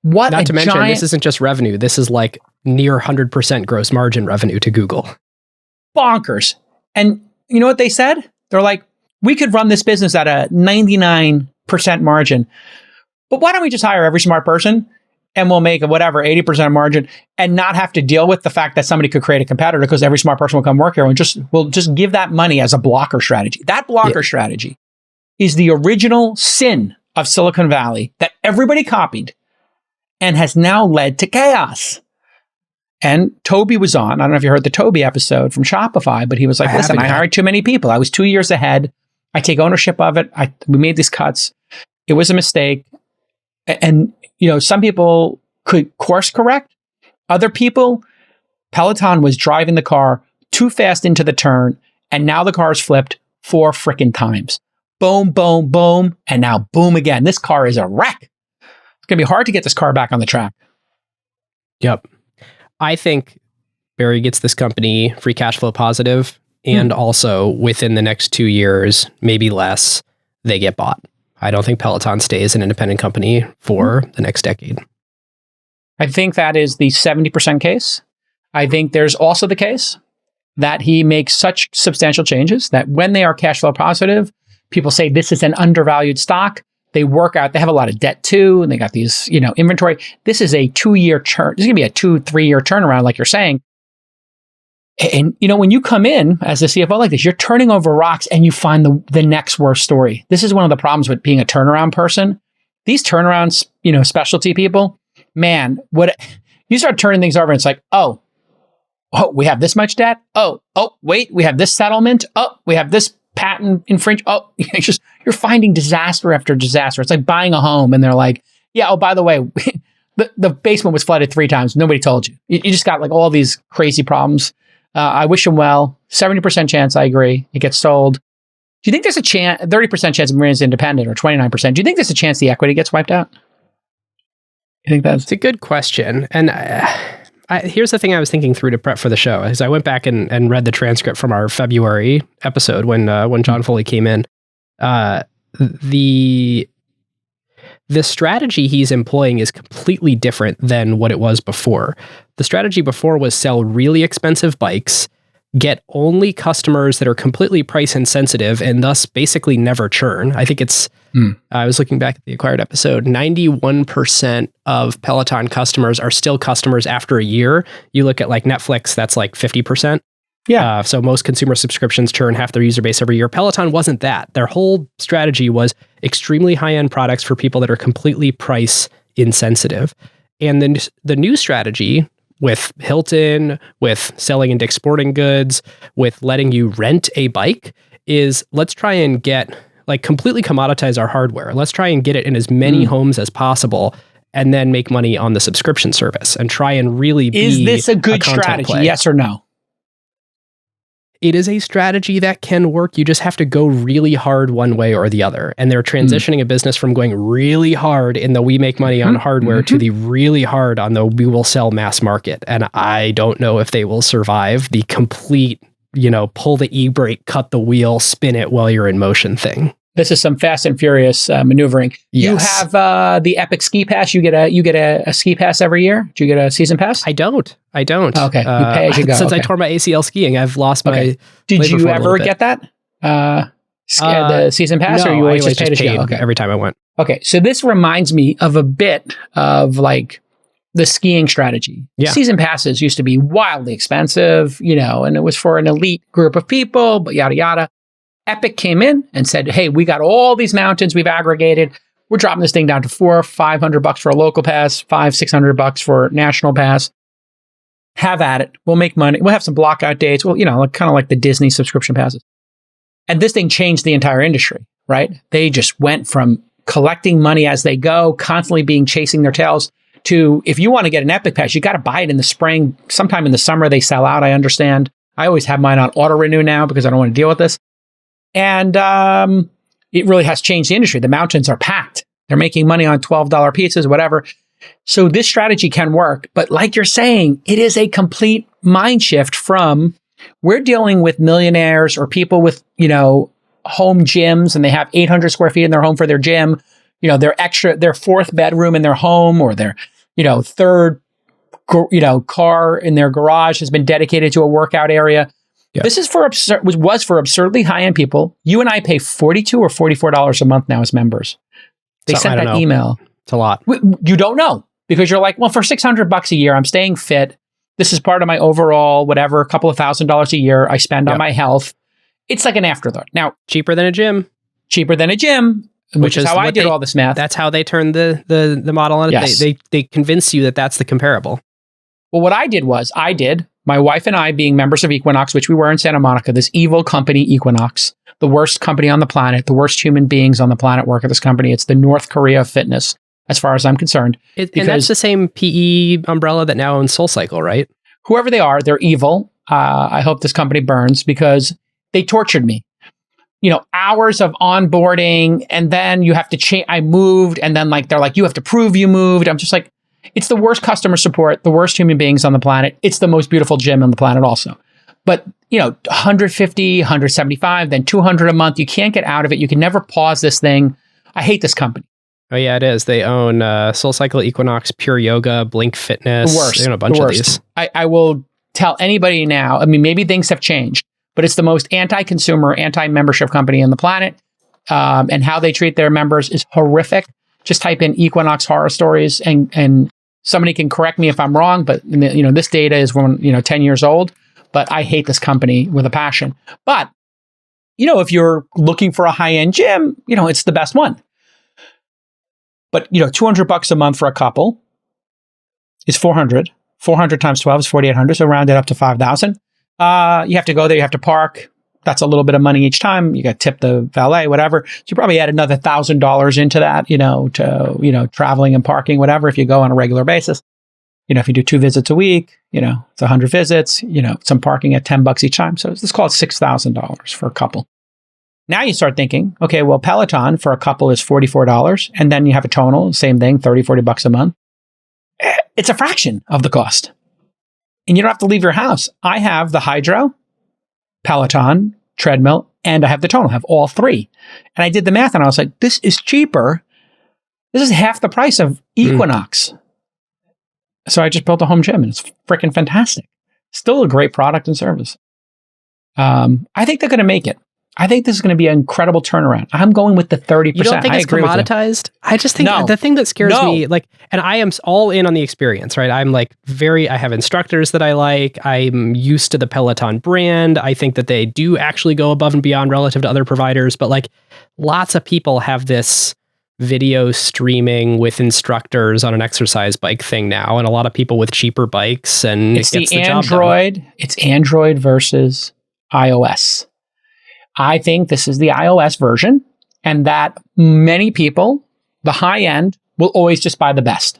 Not to mention, this isn't just revenue. This is like near 100% gross margin revenue to Google. Bonkers. And you know what they said? They're like, we could run this business at a 99% margin, but why don't we just hire every smart person and we'll make a 80% margin and not have to deal with the fact that somebody could create a competitor, because every smart person will come work here, and we'll just give that money as a blocker strategy. That blocker strategy is the original sin of Silicon Valley that everybody copied and has now led to chaos. And Toby was on. I don't know if you heard the Toby episode from Shopify, but he was like, listen, I hired too many people. I was 2 years ahead. I take ownership of it. We made these cuts. It was a mistake. And, some people could course correct. Other people, Peloton was driving the car too fast into the turn, and now the car's flipped 4 frickin' times. Boom, boom, boom, and now boom again. This car is a wreck. It's going to be hard to get this car back on the track. Yep. I think Barry gets this company free cash flow positive, and also within the next 2 years, maybe less, they get bought. I don't think Peloton stays an independent company for the next decade. I think that is the 70% case. I think there's also the case that he makes such substantial changes that when they are cash flow positive, people say this is an undervalued stock. They work out, they have a lot of debt too, and they got these, inventory. This is a 2-year turn. This is going to be a 2-3 year turnaround, like you're saying. And, when you come in as a CFO like this, you're turning over rocks and you find the next worst story. This is one of the problems with being a turnaround person. These turnarounds, specialty people, man, what you start turning things over and it's like, oh, we have this much debt. Oh, wait, we have this settlement. Oh, we have this patent infringe. Oh, you're finding disaster after disaster. It's like buying a home and they're like, yeah, oh, by the way, the basement was flooded 3 times. Nobody told you. You just got like all these crazy problems. I wish them well. 70% chance, I agree, it gets sold. Do you think there's a chance, 30% chance it remains independent, or 29%? Do you think there's a chance the equity gets wiped out? You think that's... It's a good question. And here's the thing I was thinking through to prep for the show, is I went back and read the transcript from our February episode when John Foley came in. The strategy he's employing is completely different than what it was before. The strategy before was sell really expensive bikes, get only customers that are completely price insensitive, and thus basically never churn. I think it's, I was looking back at the Acquired episode, 91% of Peloton customers are still customers after a year. You look at like Netflix, that's like 50%. Yeah. So most consumer subscriptions churn half their user base every year. Peloton wasn't that. Their whole strategy was extremely high-end products for people that are completely price insensitive. And then the new strategy with Hilton, with selling in Dick's Sporting Goods, with letting you rent a bike is, let's try and get, like, completely commoditize our hardware. Let's try and get it in as many homes as possible, and then make money on the subscription service and try and really be Is this a good strategy? play. Yes or no? It is a strategy that can work. You just have to go really hard one way or the other. And they're transitioning a business from going really hard in the we make money on hardware to the really hard on the we will sell mass market. And I don't know if they will survive the complete, pull the e-brake, cut the wheel, spin it while you're in motion thing. This is some Fast and Furious maneuvering. Yes. You have the Epic Ski Pass. You get a ski pass every year. Do you get a season pass? I don't. Okay. You pay as you go. Since I tore my ACL skiing, I've lost my... Did you ever get that? The season pass, no, or you always just paid as you go? Okay. Every time I went. Okay. So this reminds me of a bit of like the skiing strategy. Yeah. Season passes used to be wildly expensive, and it was for an elite group of people, but yada, yada. Epic came in and said, hey, we got all these mountains we've aggregated. We're dropping this thing down to $400-500 for a local pass, $500-600 for national pass. Have at it. We'll make money. We'll have some blockout dates. Well, kind of like the Disney subscription passes. And this thing changed the entire industry, right? They just went from collecting money as they go, constantly chasing their tails, to, if you want to get an Epic pass, you got to buy it in the spring. Sometime in the summer, they sell out, I understand. I always have mine on auto renew now because I don't want to deal with this. And it really has changed the industry. The mountains are packed. They're making money on $12 pizzas, whatever. So this strategy can work. But like you're saying, it is a complete mind shift from, we're dealing with millionaires or people with, home gyms, and they have 800 square feet in their home for their gym. Their fourth bedroom in their home, or their, third, car in their garage has been dedicated to a workout area. Yeah. This is was for absurdly high-end people. You and I pay $42 or $44 a month now as members. They sent that email. It's a lot. You don't know, because you're like, well, for $600 a year, I'm staying fit. This is part of my overall, whatever, a couple of $1,000s a year I spend on my health. It's like an afterthought. Now, cheaper than a gym, which is how I did all this math. That's how they turned the model on it. Yes. They convince you that that's the comparable. Well, what I did was, my wife and I, being members of Equinox, which we were in Santa Monica, this evil company, Equinox, the worst company on the planet, the worst human beings on the planet work at this company. It's the North Korea of fitness, as far as I'm concerned. And that's the same PE umbrella that now owns SoulCycle, right? Whoever they are, they're evil. I hope this company burns, because they tortured me. Hours of onboarding, and then you have to change. I moved, and then they're like, you have to prove you moved. I'm just like, it's the worst customer support, the worst human beings on the planet. It's the most beautiful gym on the planet also. But, $150, $175, then $200 a month. You can't get out of it. You can never pause this thing. I hate this company. Oh, yeah, it is. They own SoulCycle, Equinox, Pure Yoga, Blink Fitness. The worst. They own a bunch of these. I will tell anybody now, maybe things have changed, but it's the most anti-consumer, anti-membership company on the planet. And how they treat their members is horrific. Just type in Equinox horror stories, and somebody can correct me if I'm wrong, but this data is 10 years old. But I hate this company with a passion. But if you're looking for a high-end gym, it's the best one. But $200 a month for a couple is $400. 400 times 12 is $4,800. So round it up to $5,000. You have to go there. You have to park. That's a little bit of money each time. You got to tip the valet, whatever. So you probably add another $1,000 into that, to, traveling and parking, whatever, if you go on a regular basis. If you do 2 visits a week, it's 100 visits, some parking at $10 each time. So let's call it $6,000 for a couple. Now you start thinking, okay, well, Peloton for a couple is $44. And then you have a tonal, same thing, $30-$40 a month. It's a fraction of the cost. And you don't have to leave your house. I have the Hydro, Peloton, treadmill, and I have the tonal. I have all 3. And I did the math and I was like, this is cheaper. This is half the price of Equinox. So I just built a home gym and it's freaking fantastic. Still a great product and service. I think they're going to make it. I think this is going to be an incredible turnaround. I'm going with the 30%. You don't think it's commoditized? I just think the thing that scares me, and I am all in on the experience, right? I'm I have instructors that I like. I'm used to the Peloton brand. I think that they do actually go above and beyond relative to other providers, but lots of people have this video streaming with instructors on an exercise bike thing now, and a lot of people with cheaper bikes, and it's the Android. It's Android versus iOS. I think this is the iOS version, and that many people, the high end, will always just buy the best.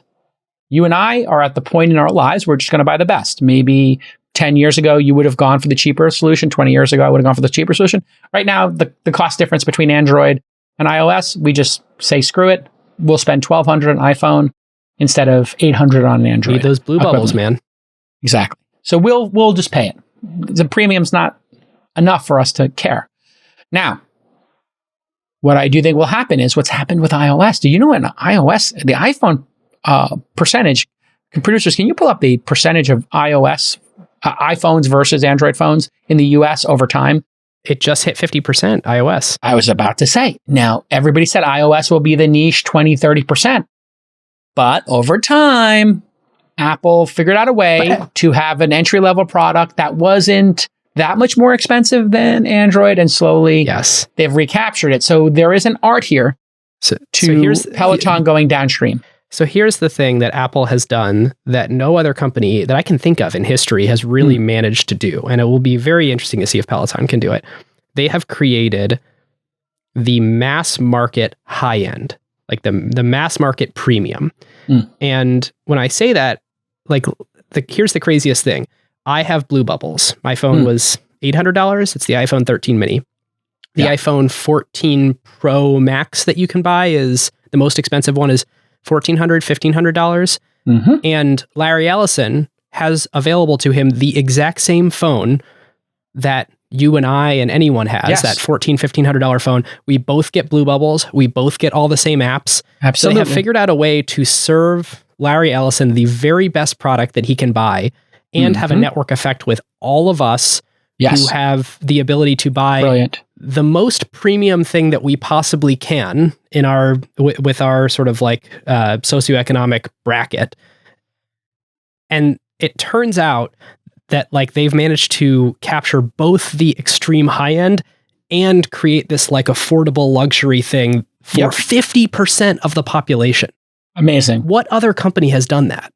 You and I are at the point in our lives we're just going to buy the best. Maybe 10 years ago, you would have gone for the cheaper solution. 20 years ago, I would have gone for the cheaper solution. Right now, the cost difference between Android and iOS, we just say, screw it. We'll spend $1,200 on iPhone instead of $800 on an Android. Need those blue bubbles, man. Exactly. So we'll just pay it. The premium's not enough for us to care. Now, what I do think will happen is what's happened with iOS. Do you know in iOS, the iPhone percentage, producers, can you pull up the percentage of iOS, iPhones versus Android phones in the US over time? It just hit 50% iOS. I was about to say. Now, everybody said iOS will be the niche 20-30%. But over time, Apple figured out a way to have an entry-level product that wasn't that much more expensive than Android, and slowly they've recaptured it. So there is an art here to Peloton going downstream. So here's the thing that Apple has done that no other company that I can think of in history has really managed to do. And it will be very interesting to see if Peloton can do it. They have created the mass market high end, like the mass market premium. And when I say that, here's the craziest thing. I have blue bubbles. My phone was $800. It's the iPhone 13 mini. The iPhone 14 Pro Max that you can buy is the most expensive one is $1,400, $1,500. And Larry Ellison has available to him the exact same phone that you and I and anyone has, that $1,400, $1,500 phone. We both get blue bubbles. We both get all the same apps. Absolutely. So they've figured out a way to serve Larry Ellison the very best product that he can buy and have a network effect with all of us who have the ability to buy the most premium thing that we possibly can in our with our sort of socioeconomic bracket. And it turns out that they've managed to capture both the extreme high end and create this affordable luxury thing for 50% of the population. Amazing. What other company has done that?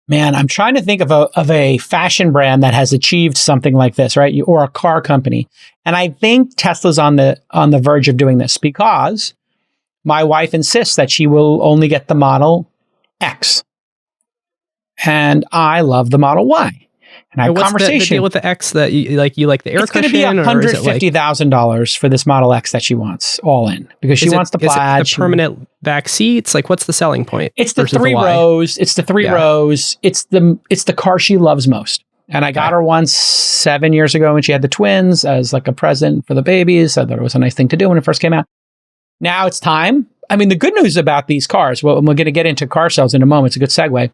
Man, I'm trying to think of a fashion brand that has achieved something like this, right? Or a car company. And I think Tesla's on the verge of doing this because my wife insists that she will only get the Model X. And I love the Model Y. And I have conversation. What's the deal with the X that you like the air cushion? It's going to be $150,000 for this Model X that she wants, all in, because she wants the plaid. Is it the permanent back seats? What's the selling point? It's the 3 rows. It's the 3 rows. It's the car she loves most. And I got her once 7 years ago when she had the twins as a present for the babies. I thought it was a nice thing to do when it first came out. Now it's time. I mean, the good news about these cars, well, we're going to get into car sales in a moment. It's a good segue.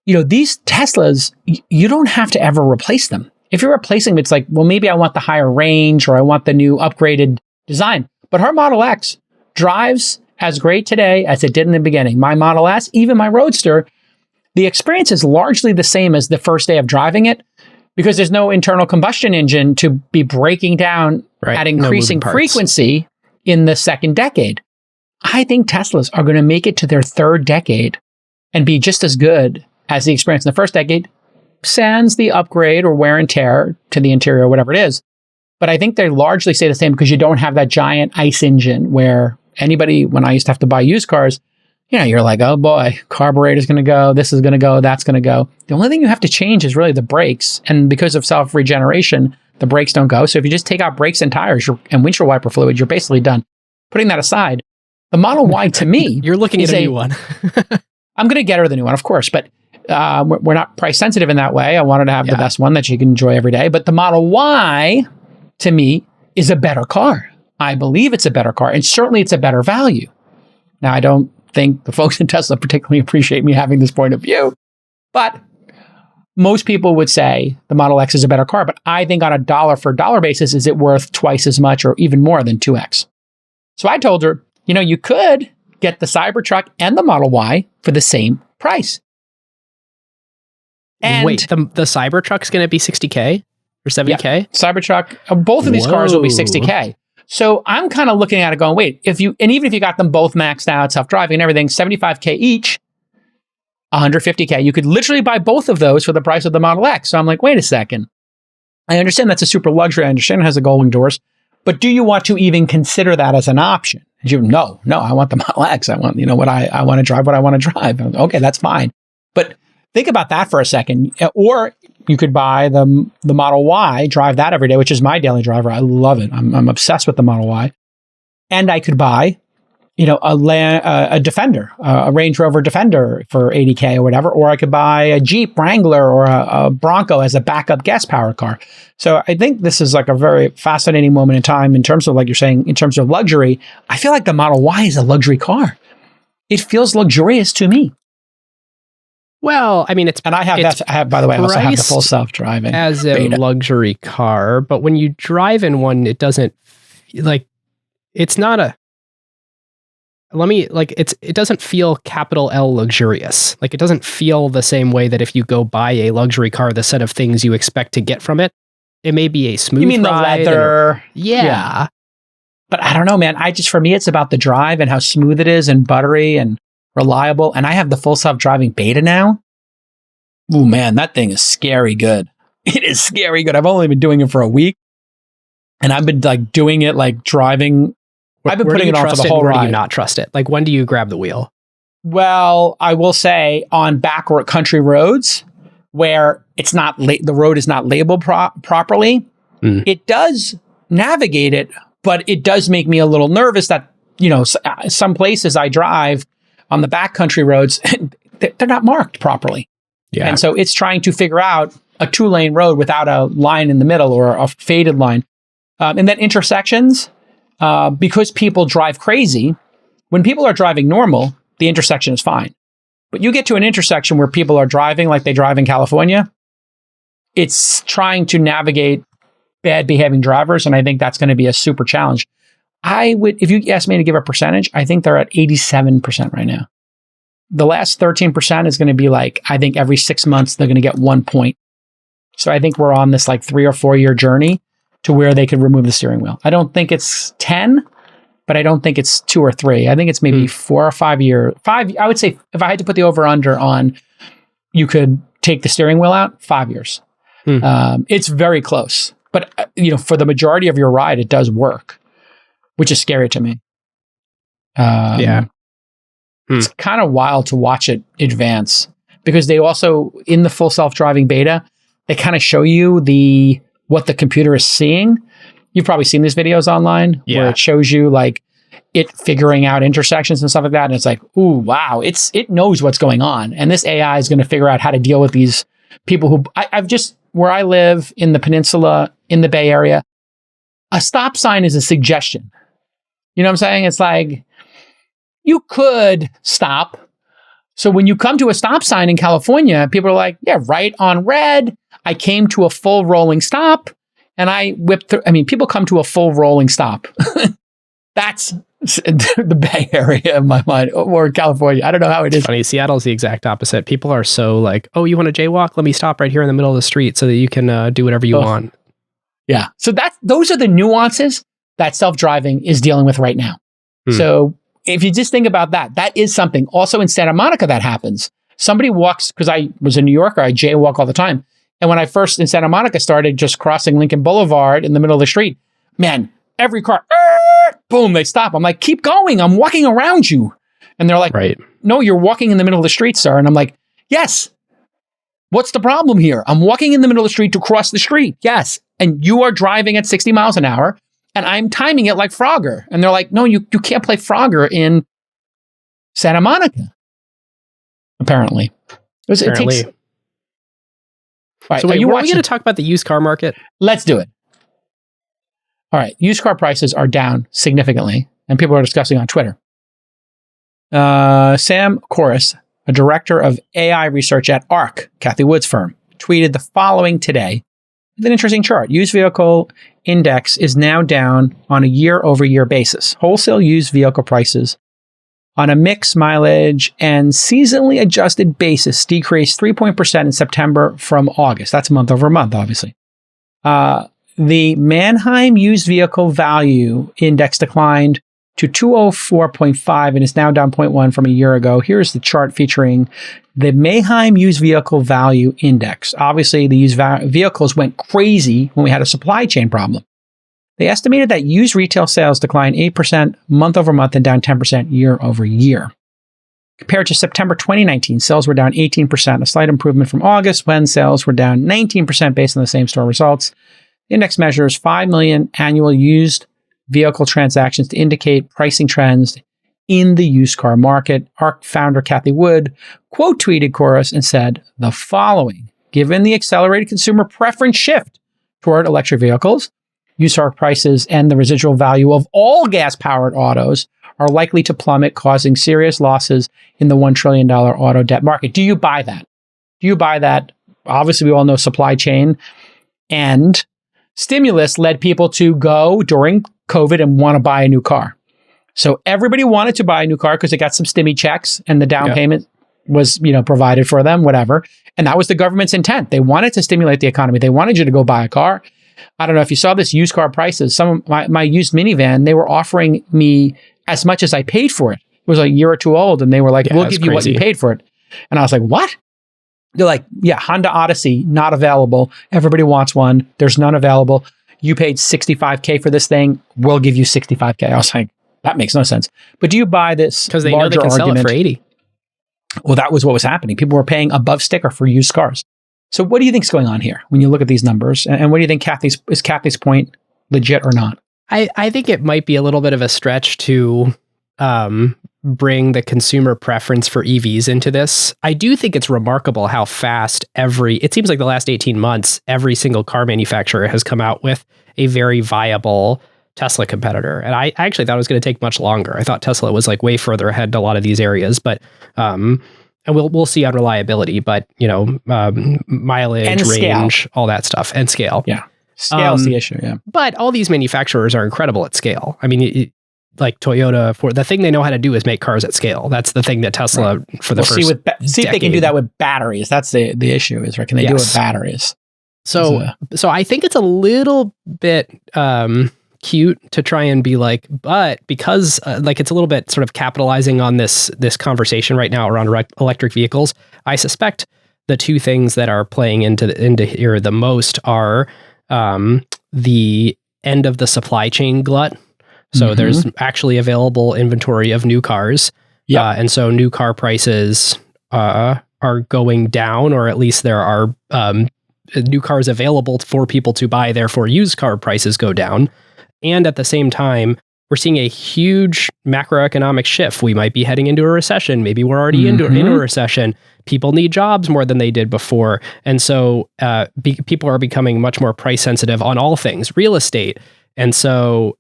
These Teslas, you don't have to ever replace them. If you're replacing them, it's maybe I want the higher range or I want the new upgraded design. But her Model X drives as great today as it did in the beginning. My Model S, even my Roadster, the experience is largely the same as the first day of driving it because there's no internal combustion engine to be breaking down at increasing frequency in the second decade. I think Teslas are going to make it to their third decade and be just as good as the experience in the first decade, sans the upgrade or wear and tear to the interior, whatever it is. But I think they largely stay the same because you don't have that giant ICE engine where when I used to have to buy used cars, you're like, oh boy, carburetor's going to go, this is going to go, that's going to go. The only thing you have to change is really the brakes. And because of self-regeneration, the brakes don't go. So if you just take out brakes and tires and windshield wiper fluid, you're basically done. Putting that aside, the Model Y to me, you're looking at a new one. I'm going to get her the new one, of course, but we're not price sensitive in that way. I wanted to have the best one that you can enjoy every day. But the Model Y, to me, is a better car. I believe it's a better car, and certainly it's a better value. Now, I don't think the folks in Tesla particularly appreciate me having this point of view, but most people would say the Model X is a better car. But I think on a dollar for dollar basis, is it worth twice as much or even more than 2X? So I told her, you could get the Cybertruck and the Model Y for the same price. And wait, the Cybertruck's going to be $60K or $70K? Yeah, Cybertruck, both of these cars will be $60K. So I'm kind of looking at it going, wait, even if you got them both maxed out, self-driving and everything, $75K each, $150K, you could literally buy both of those for the price of the Model X. So I'm like, wait a second. I understand that's a super luxury. I understand it has a golden doors, but do you want to even consider that as an option? And no, I want the Model X. I want, what I want to drive, what I want to drive. Okay, that's fine. But think about that for a second. Or you could buy the Model Y, drive that every day, which is my daily driver. I love it. I'm obsessed with the Model Y. And I could buy, a Defender, a Range Rover Defender for $80K or whatever. Or I could buy a Jeep Wrangler or a Bronco as a backup gas-powered car. So I think this is like a very fascinating moment in time in terms of, like you're saying, in terms of luxury. I feel like the Model Y is a luxury car. It feels luxurious to me. Well, I mean, and I have, by the way, I also have the full self-driving as a beta. luxury car, but when you drive in one, it doesn't it's not a, it doesn't feel capital L luxurious. Like, it doesn't feel the same way that if you go buy a luxury car, the set of things you expect to get from it. It may be a smooth ride. You mean the leather? Yeah. But I don't know, man. For me, it's about the drive and how smooth it is and buttery and reliable. And I have the full self-driving beta now. Ooh, man, that thing is scary good. It is scary good. I've only been doing it for a week. And I've been doing it, driving. I've been putting it on for the whole ride. Where do you not trust it? When do you grab the wheel? Well, I will say on backward country roads where it's not the road is not labeled properly, it does navigate it, but it does make me a little nervous that, some places I drive on the backcountry roads, they're not marked properly. Yeah. And so it's trying to figure out a 2-lane road without a line in the middle or a faded line. And then intersections, because people drive crazy, when people are driving normal, the intersection is fine. But you get to an intersection where people are driving like they drive in California, it's trying to navigate bad behaving drivers. And I think that's going to be a super challenge. If you ask me to give a percentage, I think they're at 87% right now. The last 13% is going to be I think every 6 months, they're going to get 1 point. So I think we're on this 3 or 4 year journey to where they could remove the steering wheel. I don't think it's 10, but I don't think it's 2 or 3. I think it's maybe 4 or 5 years. I would say if I had to put the over under on, you could take the steering wheel out, 5 years. It's very close. But, for the majority of your ride, it does work, which is scary to me. It's kind of wild to watch it advance because they also, in the full self-driving beta, they kind of show you what the computer is seeing. You've probably seen these videos online where it shows you it figuring out intersections and stuff like that. And it's ooh, wow, it knows what's going on. And this AI is going to figure out how to deal with these people who where I live in the peninsula, in the Bay Area, a stop sign is a suggestion. You know what I'm saying? It's you could stop. So when you come to a stop sign in California, people are like, yeah, right on red. I came to a full rolling stop and I whipped through. I mean, people come to a full rolling stop. That's the Bay Area in my mind, or California. I don't know how it is. Funny, Seattle's the exact opposite. People are so oh, you want to jaywalk? Let me stop right here in the middle of the street so that you can do whatever you want. Yeah. So those are the nuances that self-driving is dealing with right now. So if you just think about that is something. Also in Santa Monica that happens. Somebody walks, because I was in New York, I jaywalk all the time. And when I first in Santa Monica started just crossing Lincoln Boulevard in the middle of the street, man, every car, boom, they stop. I'm like, keep going. I'm walking around you. And they're like, Right. no, you're walking in the middle of the street, sir. And I'm like, yes. What's the problem here? I'm walking in the middle of the street to cross the street. Yes. And you are driving at 60 miles an hour and I'm timing it like Frogger. And they're like, no, you can't play Frogger in Santa Monica. Apparently. Apparently. All right, So wait, were we going to talk about the used car market? Let's do it. All right. Used car prices are down significantly, and people are discussing on Twitter. Sam Corris, a director of AI research at ARC, Kathy Wood's firm, tweeted the following today with an interesting chart. Used vehicle index is now down on a year-over-year basis. Wholesale used vehicle prices on a mix, mileage, and seasonally adjusted basis decreased 3% in September from August. That's month over month, obviously. The Manheim Used Vehicle Value Index declined to 204.5 and is now down 0.1 from a year ago. Here's the chart featuring the Manheim Used Vehicle Value Index. Obviously, the used vehicles went crazy when we had a supply chain problem. They estimated that used retail sales declined 8% month over month and down 10% year over year. Compared to September 2019, sales were down 18%, a slight improvement from August when sales were down 19% based on the same store results. The index measures 5 million annual used vehicle transactions to indicate pricing trends in the used car market. ARC founder Kathy Wood quote tweeted Corris and said the following: given the accelerated consumer preference shift toward electric vehicles, used car prices and the residual value of all gas-powered autos are likely to plummet, causing serious losses in the $1 trillion auto debt market. Do you buy that? Do you buy that? Obviously, we all know supply chain and stimulus led people to go during COVID and want to buy a new car. So everybody wanted to buy a new car because they got some stimmy checks and the down payment was, provided for them, whatever. And that was the government's intent. They wanted to stimulate the economy. They wanted you to go buy a car. I don't know if you saw this used car prices. Some of my used minivan, they were offering me as much as I paid for it. It was a year or two old, and they were like, we'll give you what you paid for it. And I was like, what? They're like, yeah, Honda Odyssey, not available. Everybody wants one. There's none available. You paid $65K for this thing. We'll give you $65K. I was like, that makes no sense. But do you buy this? Because they know they can sell it for 80. Well, that was what was happening. People were paying above sticker for used cars. So what do you think is going on here when you look at these numbers? And what do you think is Kathy's point legit or not? I think it might be a little bit of a stretch to bring the consumer preference for EVs into this. I do think it's remarkable how fast it seems like the last 18 months, every single car manufacturer has come out with a very viable Tesla competitor. And I actually thought it was going to take much longer. I thought Tesla was like way further ahead in a lot of these areas, but and we'll see on reliability, but mileage, and range, scale. All that stuff, and scale. Yeah. Scale's the issue, yeah. But all these manufacturers are incredible at scale. I mean, like Toyota, the thing they know how to do is make cars at scale. That's the thing that Tesla for the first see if they can do that with batteries. That's the issue is, right? Can they do it with batteries? So I think it's a little bit cute to try and be like, but because it's a little bit sort of capitalizing on this conversation right now around electric vehicles, I suspect the two things that are playing into here the most are the end of the supply chain glut. So there's actually available inventory of new cars. Yeah. And so new car prices are going down, or at least there are new cars available for people to buy. Therefore, used car prices go down. And at the same time, we're seeing a huge macroeconomic shift. We might be heading into a recession. Maybe we're already in a recession. People need jobs more than they did before. And so people are becoming much more price sensitive on all things, real estate. And so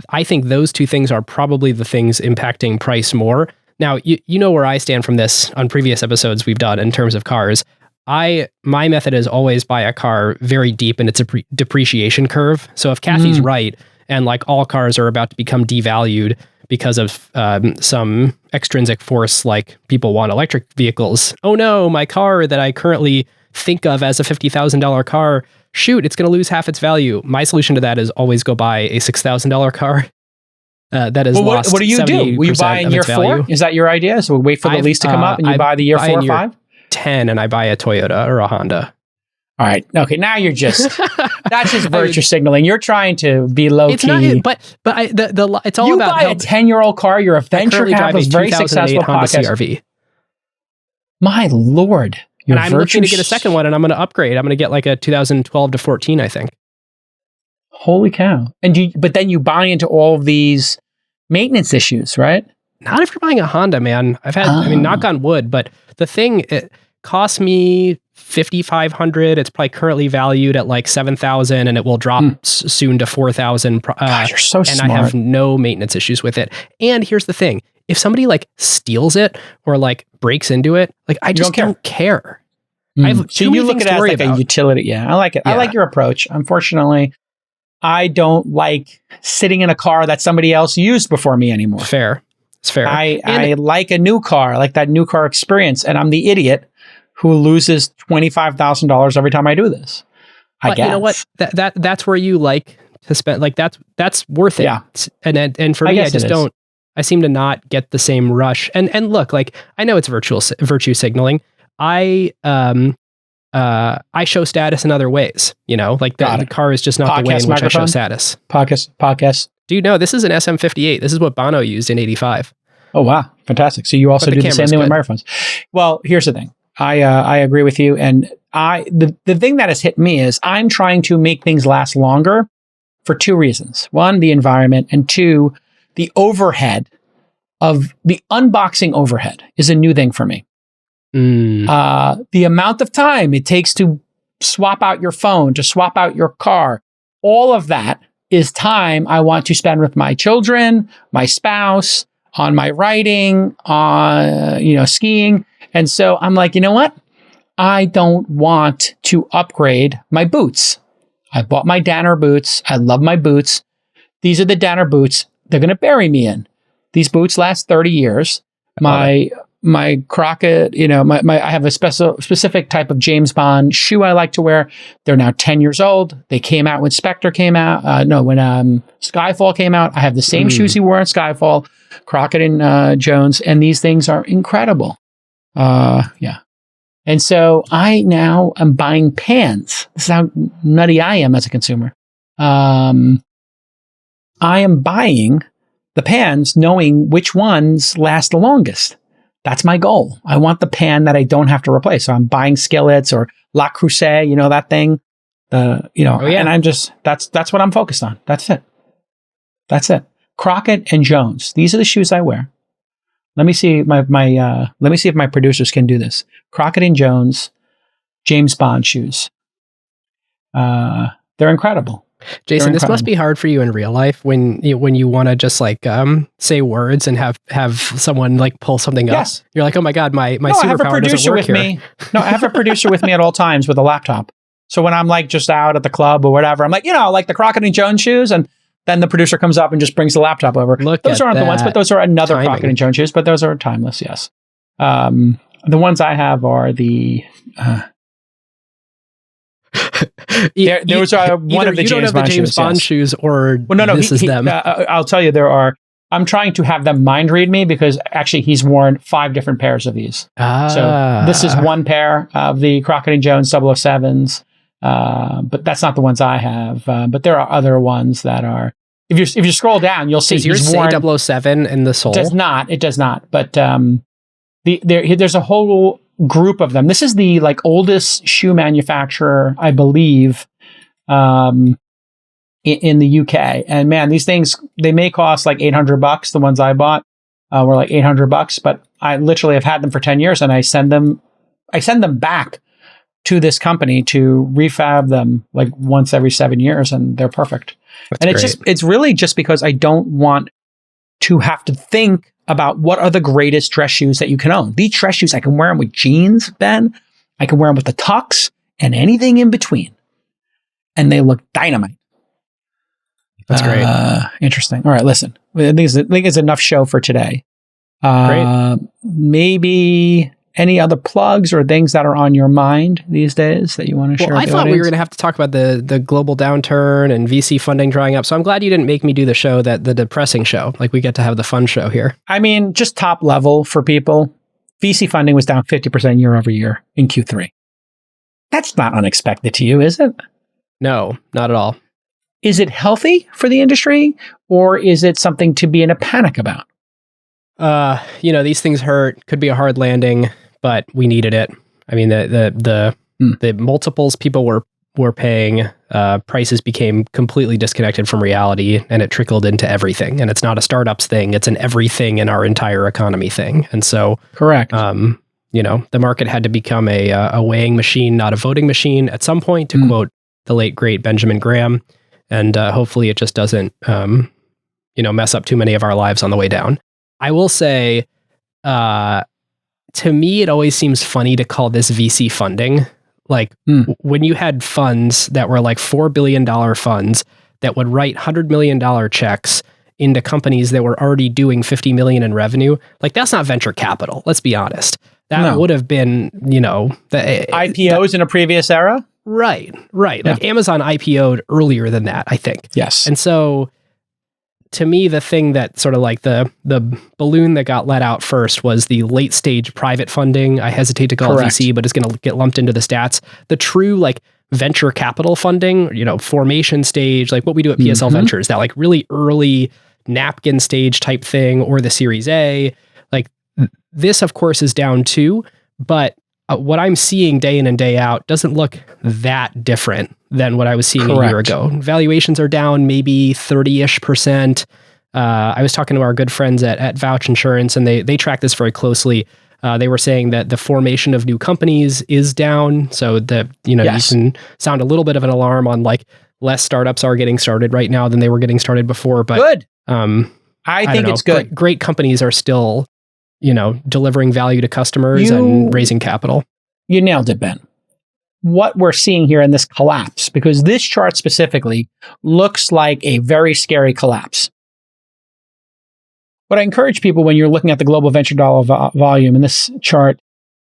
I think those two things are probably the things impacting price more. Now, you know where I stand from this on previous episodes we've done in terms of cars. My method is always buy a car very deep in its depreciation curve. So if Kathy's right, and like all cars are about to become devalued because of some extrinsic force, like people want electric vehicles. Oh no, my car that I currently think of as a $50,000 car, shoot, it's going to lose half its value. My solution to that is always go buy a $6,000 car. That is lost. What do you do? Will you buy in year 4? Is that your idea? So wait for the lease to come up and you buy the year 4 or 5? 10 and I buy a Toyota or a Honda. All right. Okay. Now you're just, that's just virtue signaling. You're trying to be low It's key. not, but it's all you about buy a 10-year-old car. You're a venture capitalist, very successful Honda podcast. CRV. My Lord. And I'm looking to get a second one, and I'm going to upgrade. I'm going to get like a 2012 to 14, I think. Holy cow. But then you buy into all of these maintenance issues, right? Not if you're buying a Honda, man. I mean, knock on wood, but the thing, it cost me $5,500. It's probably currently valued at like $7,000, and it will drop soon to $4,000. Gosh, you're so smart. And I have no maintenance issues with it. And here's the thing. If somebody like steals it or like breaks into it, like I just don't care. So you look at it as like a utility. Yeah, I like it. Yeah. I like your approach. Unfortunately, I don't like sitting in a car that somebody else used before me anymore. Fair. It's fair. I like a new car, I like that new car experience. And I'm the idiot who loses $25,000 every time I do this. I guess. You know what? That's where you like to spend. Like that's worth it. Yeah. And for me, I just don't. I seem to not get the same rush. And look, like I know it's virtue signaling. I show status in other ways. You know, like the car is just not the way in which I show status. Podcast. Dude, no, this is an SM58. This is what Bono used in '85. Oh wow, fantastic! So you also do the same thing with microphones. Well, here's the thing. I agree with you, and the thing that has hit me is I'm trying to make things last longer for two reasons. One, the environment, and two, the overhead of the unboxing overhead is a new thing for me. The amount of time it takes to swap out your phone, to swap out your car, all of that is time I want to spend with my children, my spouse, on my writing, on skiing. And so I'm like, you know what? I don't want to upgrade my boots. I bought my Danner boots. I love my boots. These are the Danner boots. They're going to bury me in. These boots last 30 years. My Crockett, I have a specific type of James Bond shoe I like to wear. They're now 10 years old. They came out when Spectre came out. When Skyfall came out. I have the same shoes he wore in Skyfall, Crockett and Jones, and these things are incredible. Yeah. And so I now am buying pans. This is how nutty I am as a consumer. I am buying the pans knowing which ones last the longest. That's my goal. I want the pan that I don't have to replace. So I'm buying skillets or La Creuset, that thing. And I'm just, that's what I'm focused on. That's it. Crockett and Jones. These are the shoes I wear. Let me see let me see if my producers can do this. Crockett and Jones, James Bond shoes. They're incredible. Jason, this must be hard for you in real life when you want to just like say words and have someone like pull something up. Yes. You're like, oh my God, my superpower doesn't work here. No, I have a producer with me at all times with a laptop. So when I'm like just out at the club or whatever, I'm like, like the Crockett and Jones shoes, and then the producer comes up and just brings the laptop over. Those aren't the ones, but those are another Crockett and Jones shoes, but those are timeless, yes. The ones I have are the... those are one of the James Bond shoes, or this is them. I'll tell you, I'm trying to have them mind read me because actually he's worn 5 different pairs of these. So this is one pair of the Crockett and Jones 007s, but that's not the ones I have. But there are other ones that are. If you scroll down, you'll see. Does yours say 007 in the sole? It does not. But there's a whole group of them. This is the oldest shoe manufacturer, I believe, in the UK. And man, these things, they may cost like $800. The ones I bought were like $800, but I literally have had them for 10 years, and I send them back to this company to refab them like once every 7 years, and they're perfect. That's and great. It's really just because I don't want to have to think about what are the greatest dress shoes that you can own. These dress shoes, I can wear them with jeans, Ben. I can wear them with the tux and anything in between. And they look dynamite. That's great. Interesting. All right, listen. I think it's enough show for today. Great. Maybe any other plugs or things that are on your mind these days that you want to share? Well, I thought we were going to have to talk about the global downturn and VC funding drying up. So I'm glad you didn't make me do the depressing show. Like, we get to have the fun show here. I mean, just top level for people. VC funding was down 50% year over year in Q3. That's not unexpected to you, is it? No, not at all. Is it healthy for the industry, or is it something to be in a panic about? These things hurt. Could be a hard landing, but we needed it. I mean, the multiples people were paying, prices became completely disconnected from reality, and it trickled into everything. And it's not a startups thing; it's an everything in our entire economy thing. And so, correct. The market had to become a weighing machine, not a voting machine, at some point, to quote the late great Benjamin Graham. And hopefully, it just doesn't, mess up too many of our lives on the way down. I will say, to me, it always seems funny to call this VC funding. Like when you had funds that were like $4 billion funds that would write $100 million checks into companies that were already doing 50 million in revenue, like that's not venture capital. Let's be honest. That would have been, IPOs in a previous era. Right. Yeah. Like Amazon IPO'd earlier than that, I think. Yes. And so to me, the thing that sort of like the balloon that got let out first was the late stage private funding. I hesitate to call it VC, but it's going to get lumped into the stats. The true like venture capital funding, formation stage, like what we do at PSL Ventures, that like really early napkin stage type thing, or the Series A, like this of course is down too, but what I'm seeing day in and day out doesn't look that different than what I was seeing a year ago. Valuations are down maybe 30-ish%. I was talking to our good friends at Vouch Insurance, and they track this very closely. They were saying that the formation of new companies is down. So that, you can sound a little bit of an alarm on like less startups are getting started right now than they were getting started before. But good. I think it's good. Great companies are still, delivering value to customers and raising capital. You nailed it, Ben. What we're seeing here in this collapse, because this chart specifically looks like a very scary collapse. What I encourage people when you're looking at the global venture dollar volume, and this chart,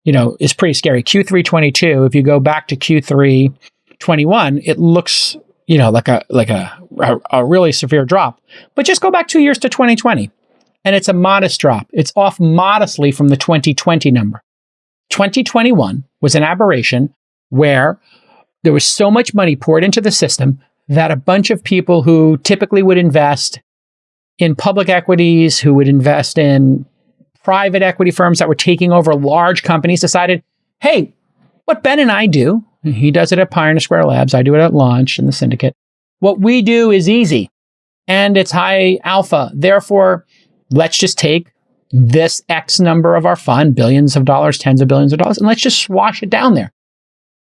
is pretty scary. Q3 22, if you go back to Q3 21, it looks, like a really severe drop. But just go back 2 years to 2020, and it's a modest drop. It's off modestly from the 2020 number. 2021 was an aberration where there was so much money poured into the system that a bunch of people who typically would invest in public equities, who would invest in private equity firms that were taking over large companies, decided, hey, what Ben and I do, he does it at Pioneer Square Labs, I do it at Launch in the Syndicate, what we do is easy and it's high alpha. Therefore, let's just take this X number of our fund, billions of dollars, tens of billions of dollars, and let's just swash it down there.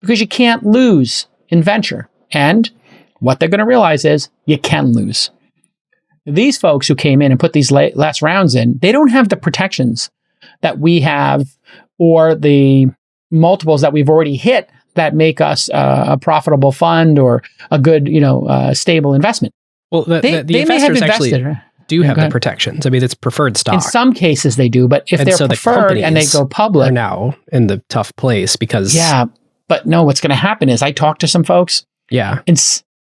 Because you can't lose in venture. And what they're going to realize is you can lose. These folks who came in and put these last rounds in, they don't have the protections that we have or the multiples that we've already hit that make us a profitable fund or a good, stable investment. Well, the investors actually do have the protections. I mean, it's preferred stock. In some cases they do, but if they're preferred and they go public, are now in the tough place because But no, what's going to happen is I talked to some folks. Yeah. And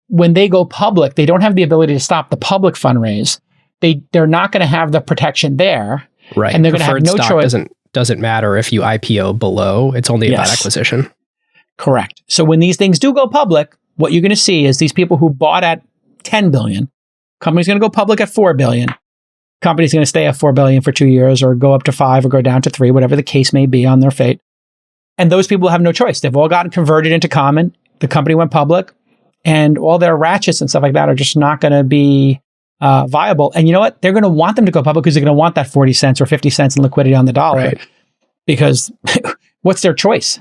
when they go public, they don't have the ability to stop the public fundraise. They're not going to have the protection there. Right. And they're going to have no choice. Doesn't matter if you IPO below. It's only about acquisition. Correct. So when these things do go public, what you're going to see is these people who bought at 10 billion, company's going to go public at 4 billion. Company's going to stay at 4 billion for 2 years or go up to 5 or go down to 3, whatever the case may be on their fate. And those people have no choice. They've all gotten converted into common. The company went public and all their ratchets and stuff like that are just not going to be viable. And you know what? They're going to want them to go public because they're going to want that 40 cents or 50 cents in liquidity on the dollar. Right. Because what's their choice?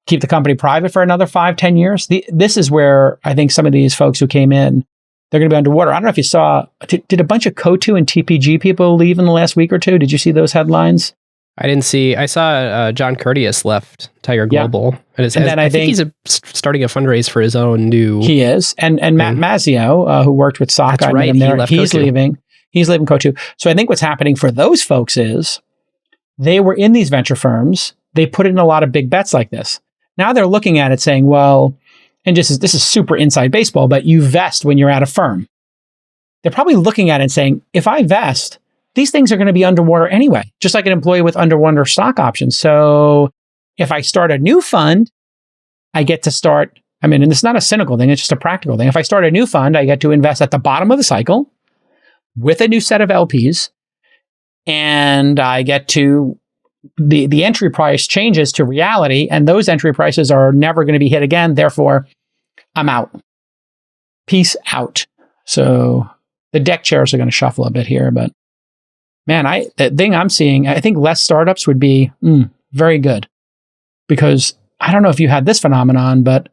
Keep the company private for another 5-10 years? This is where I think some of these folks who came in, they're going to be underwater. I don't know if you saw, did a bunch of Coco and TPG people leave in the last week or two? Did you see those headlines? I didn't see. I saw John Curtius left Tiger Global, and then I think he's starting a fundraise for his own new. He is, and Matt Mazzio, who worked with Saka, that's right. He's leaving. He's leaving Coco. So I think what's happening for those folks is they were in these venture firms. They put in a lot of big bets like this. Now they're looking at it saying, well, and this is super inside baseball, but you vest when you're at a firm. They're probably looking at it and saying, if I vest, these things are going to be underwater anyway, just like an employee with underwater stock options. So if I start a new fund I get to start, and it's not a cynical thing, it's just a practical thing. If I start a new fund, I get to invest at the bottom of the cycle with a new set of LPs, and I get to, the entry price changes to reality, and those entry prices are never going to be hit again. Therefore, I'm out. Peace out. So the deck chairs are going to shuffle a bit here, but man, the thing I'm seeing, I think less startups would be very good, because I don't know if you had this phenomenon, but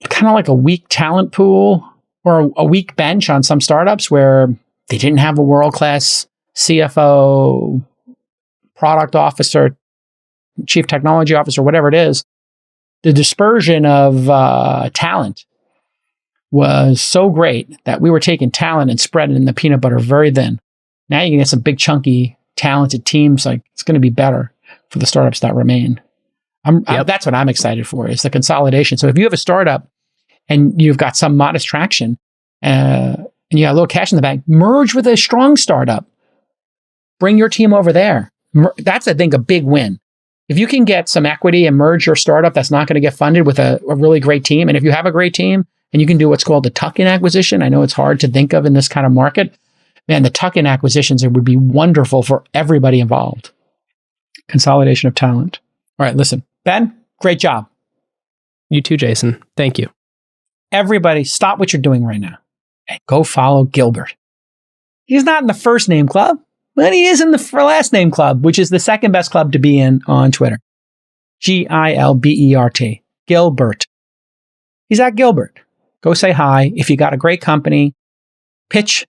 kind of like a weak talent pool or a weak bench on some startups where they didn't have a world-class CFO, product officer, chief technology officer, whatever it is. The dispersion of talent was so great that we were taking talent and spreading in the peanut butter very thin. Now you can get some big, chunky, talented teams. Like, it's going to be better for the startups that remain. That's what I'm excited for, is the consolidation. So if you have a startup and you've got some modest traction and you got a little cash in the bank, merge with a strong startup. Bring your team over there. That's, I think, a big win. If you can get some equity and merge your startup that's not going to get funded with a really great team, and if you have a great team and you can do what's called a tuck-in acquisition, I know it's hard to think of in this kind of market, man, the tuck-in acquisitions would be wonderful for everybody involved. Consolidation of talent. All right, listen, Ben, great job. You too, Jason. Thank you. Everybody, stop what you're doing right now and go follow Gilbert. He's not in the first name club, but he is in the last name club, which is the second best club to be in on Twitter. Gilbert. Gilbert. He's at Gilbert. Go say hi. If you got a great company, pitch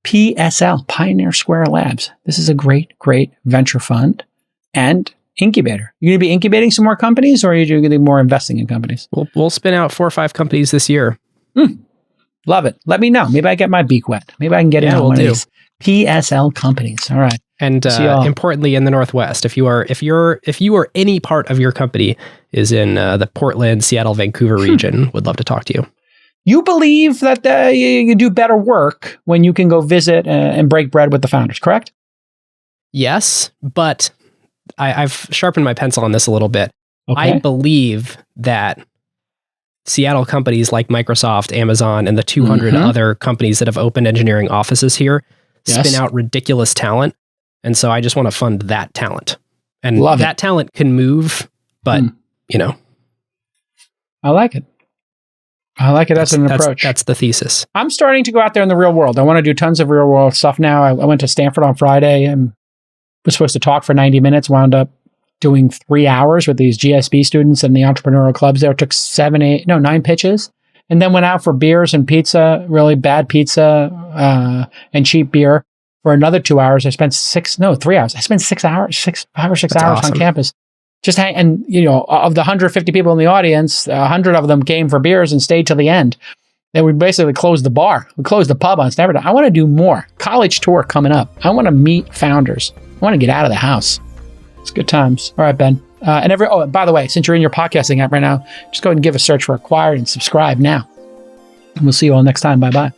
PSL, Pioneer Square Labs. This is a great, great venture fund and incubator. You're going to be incubating some more companies, or are you going to do more investing in companies? We'll spin out 4 or 5 companies this year. Love it. Let me know. Maybe I get my beak wet. Maybe I can get in on one of these PSL companies. All right. And importantly, in the Northwest, if you are any part of your company is in the Portland, Seattle, Vancouver region, would love to talk to you. You believe that you do better work when you can go visit and break bread with the founders, correct? Yes, but I've sharpened my pencil on this a little bit. Okay. I believe that Seattle companies like Microsoft, Amazon, and the 200 other companies that have opened engineering offices here spin out ridiculous talent. And so I just want to fund that talent. And that talent can move, but, I like it. I like it as an approach. That's the thesis. I'm starting to go out there in the real world. I want to do tons of real world stuff now. I went to Stanford on Friday and was supposed to talk for 90 minutes, wound up doing 3 hours with these GSB students and the entrepreneurial clubs there. It took 9 pitches, and then went out for beers and pizza, really bad pizza and cheap beer for another 2 hours. I spent 3 hours. I spent 6 hours, 5 or 6 hours on campus. Just and of the 150 people in the audience, 100 of them came for beers and stayed till the end. Then we basically closed the bar. We closed the pub on Stanford. I want to do more. College tour coming up. I want to meet founders. I want to get out of the house. It's good times. All right, Ben. And by the way, since you're in your podcasting app right now, just go ahead and give a search for Acquired and subscribe now. And we'll see you all next time. Bye-bye.